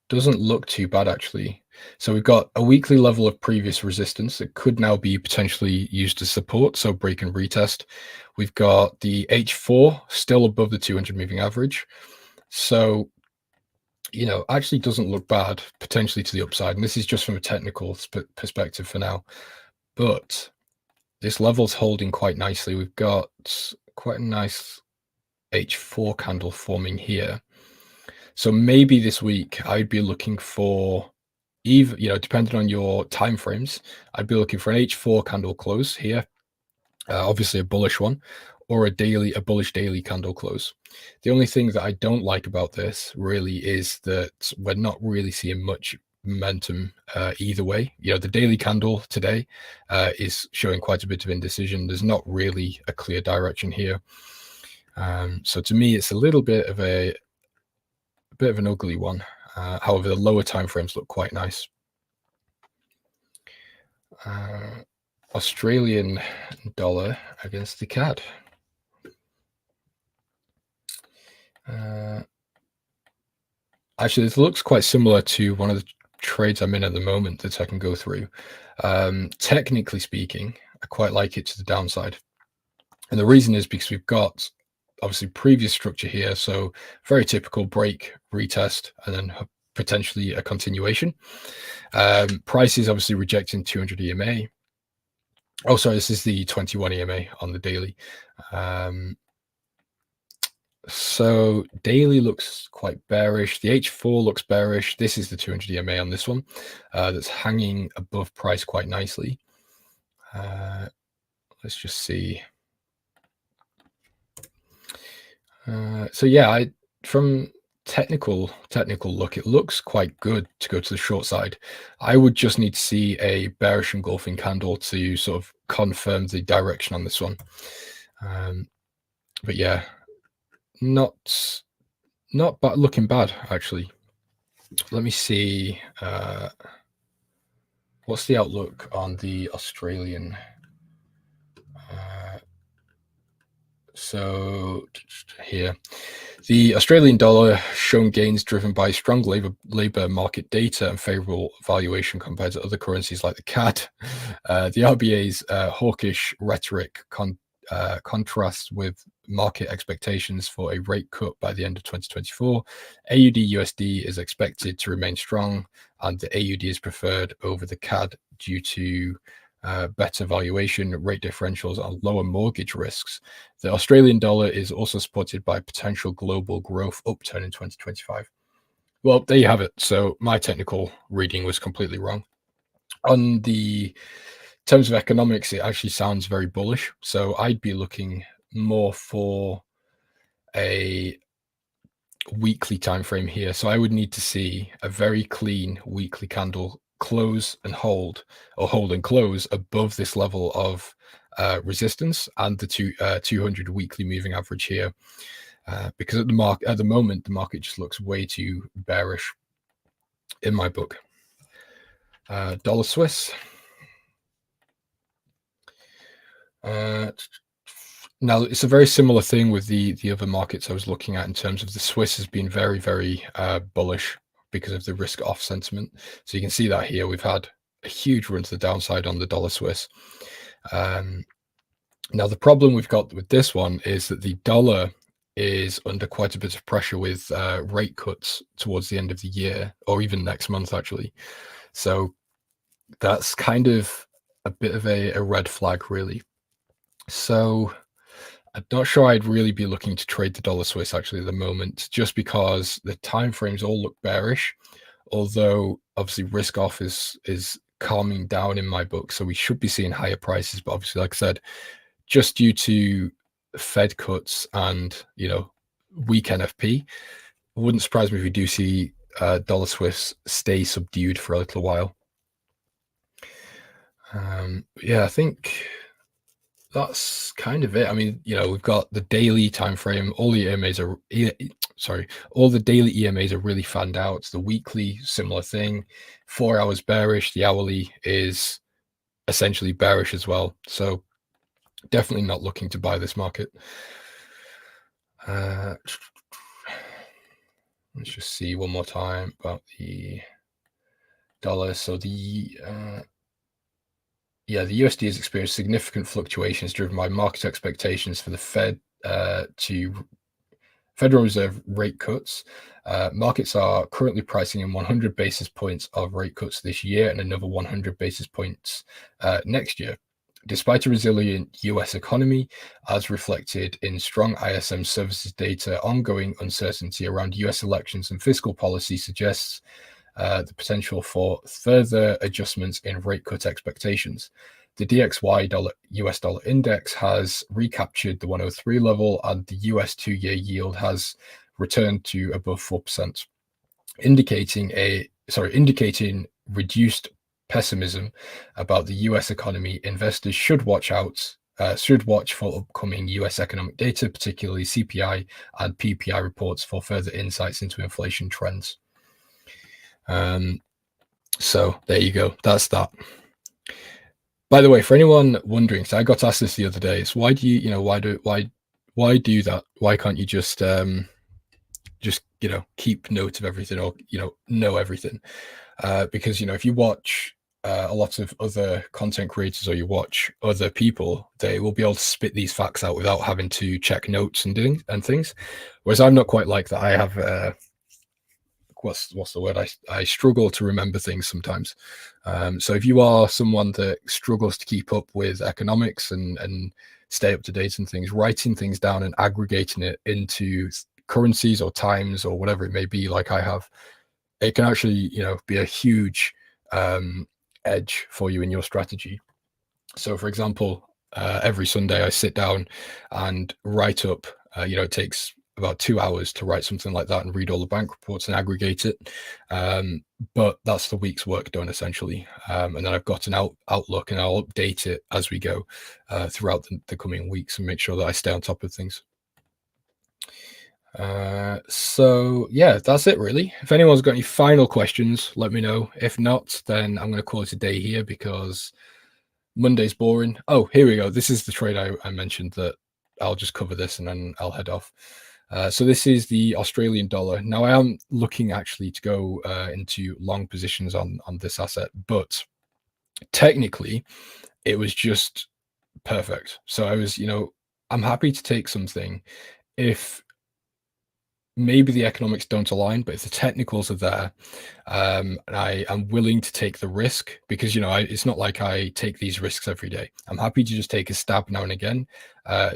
doesn't look too bad actually. So we've got a weekly level of previous resistance that could now be potentially used as support, so break and retest. We've got the H4 still above the 200 moving average. So, actually doesn't look bad potentially to the upside. And this is just from a technical perspective for now. But this level's holding quite nicely. We've got quite a nice H4 candle forming here. So maybe this week I'd be looking for, depending on your time frames, I'd be looking for an H4 candle close here, obviously a bullish one, or a bullish daily candle close. The only thing that I don't like about this really is that we're not really seeing much momentum either way. The daily candle today is showing quite a bit of indecision. There's not really a clear direction here. So to me, it's a little bit of an ugly one. However, the lower time frames look quite nice. Australian dollar against the CAD. Actually, this looks quite similar to one of the trades I'm in at the moment that I can go through. Technically speaking, I quite like it to the downside. And the reason is because we've got obviously previous structure here. So very typical break, retest, and then potentially a continuation. Price is obviously rejecting 200 EMA. Oh, sorry, this is the 21 EMA on the daily. So daily looks quite bearish. The H4 looks bearish. This is the 200 EMA on this one. That's hanging above price quite nicely. Let's just see. So yeah, from technical look, it looks quite good to go to the short side. I would just need to see a bearish engulfing candle to sort of confirm the direction on this one. But yeah, not looking bad actually. Let me see. What's the outlook on the Australian? So here, the Australian dollar shown gains driven by strong labor market data and favorable valuation compared to other currencies like the CAD. The RBA's hawkish rhetoric contrasts with market expectations for a rate cut by the end of 2024. AUD/USD is expected to remain strong, and the AUD is preferred over the CAD due to better valuation, rate differentials, and lower mortgage risks. The Australian dollar is also supported by potential global growth upturn in 2025. Well, there you have it. So my technical reading was completely wrong. On the terms of economics, it actually sounds very bullish. So I'd be looking more for a weekly time frame here. So I would need to see a very clean weekly candle close and hold, or hold and close above this level of resistance and the 200 weekly moving average here, because at the moment the market just looks way too bearish in my book. Dollar Swiss. Now it's a very similar thing with the other markets I was looking at in terms of the Swiss has been very, very bullish because of the risk off sentiment. So you can see that here we've had a huge run to the downside on the dollar Swiss. Now the problem we've got with this one is that the dollar is under quite a bit of pressure with rate cuts towards the end of the year, or even next month actually. So that's kind of a bit of a red flag really. So I'm not sure I'd really be looking to trade the dollar Swiss actually at the moment, just because the time frames all look bearish, although obviously risk off is calming down in my book, so we should be seeing higher prices. But obviously, like I said, just due to Fed cuts and weak NFP, it wouldn't surprise me if we do see dollar Swiss stay subdued for a little while. Yeah, I think that's kind of it. I mean, we've got the daily time frame. All the EMAs are all the daily EMAs are really fanned out. The weekly, similar thing. 4 hours bearish. The hourly is essentially bearish as well. So definitely not looking to buy this market. Let's just see one more time about the dollar. So the USD has experienced significant fluctuations driven by market expectations for the Fed to Federal Reserve rate cuts. Markets are currently pricing in 100 basis points of rate cuts this year and another 100 basis points next year. Despite a resilient US economy, as reflected in strong ISM services data, ongoing uncertainty around US elections and fiscal policy suggests the potential for further adjustments in rate cut expectations. The DXY US dollar index has recaptured the 103 level, and the US 2-year yield has returned to above 4%, indicating reduced pessimism about the US economy. Investors should watch for upcoming US economic data, particularly CPI and PPI reports, for further insights into inflation trends. So there you go. That's that. By the way, for anyone wondering, so I got asked this the other day, is why do you, why do that? Why can't you just keep note of everything, or know everything? because, if you watch a lot of other content creators or you watch other people, they will be able to spit these facts out without having to check notes and things. Whereas I'm not quite like that. I have what's the word? I struggle to remember things sometimes. So if you are someone that struggles to keep up with economics and stay up to date and things, writing things down and aggregating it into currencies or times or whatever it may be, like I have, it can actually, be a huge edge for you in your strategy. So for example, every Sunday I sit down and write up, it takes about 2 hours to write something like that and read all the bank reports and aggregate it. But that's the week's work done essentially. And then I've got an outlook and I'll update it as we go throughout the coming weeks and make sure that I stay on top of things. So yeah, that's it really. If anyone's got any final questions, let me know. If not, then I'm going to call it a day here because Monday's boring. Oh, here we go. This is the trade I mentioned that I'll just cover this and then I'll head off. So this is the Australian dollar. Now I am looking actually to go into long positions on this asset, but technically it was just perfect. So I was, I'm happy to take something if maybe the economics don't align, but if the technicals are there, and I am willing to take the risk because, it's not like I take these risks every day. I'm happy to just take a stab now and again,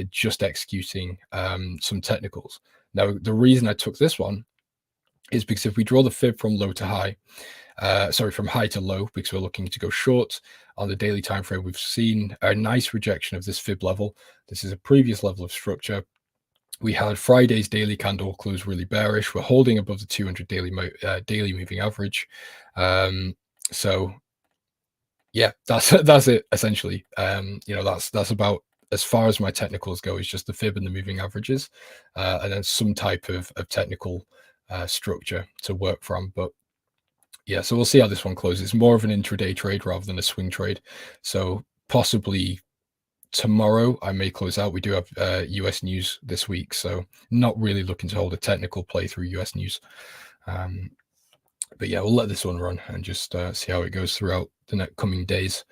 just executing some technicals. Now, the reason I took this one is because if we draw the fib from low to high, from high to low, because we're looking to go short on the daily time frame, we've seen a nice rejection of this fib level. This is a previous level of structure. We had Friday's daily candle close really bearish. We're holding above the 200 daily moving average. So yeah, that's it essentially. That's about as far as my technicals go. Is just the fib and the moving averages, and then some type of technical structure to work from. But yeah, so we'll see how this one closes. It's more of an intraday trade rather than a swing trade. So possibly tomorrow I may close out. We do have US news this week, so not really looking to hold a technical play through US news. But yeah, we'll let this one run and just see how it goes throughout the next coming days.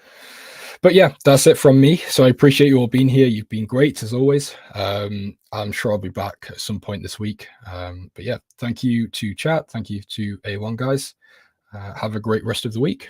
But yeah, that's it from me. So I appreciate you all being here. You've been great as always. I'm sure I'll be back at some point this week. But yeah, thank you to chat. Thank you to A1 guys. Have a great rest of the week.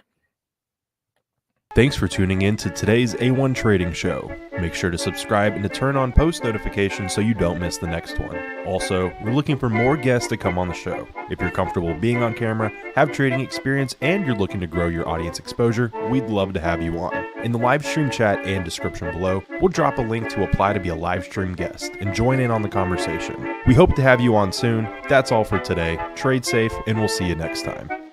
Thanks for tuning in to today's A1 Trading Show. Make sure to subscribe and to turn on post notifications so you don't miss the next one. Also, we're looking for more guests to come on the show. If you're comfortable being on camera, have trading experience, and you're looking to grow your audience exposure, we'd love to have you on. In the live stream chat and description below, we'll drop a link to apply to be a live stream guest and join in on the conversation. We hope to have you on soon. That's all for today. Trade safe, and we'll see you next time.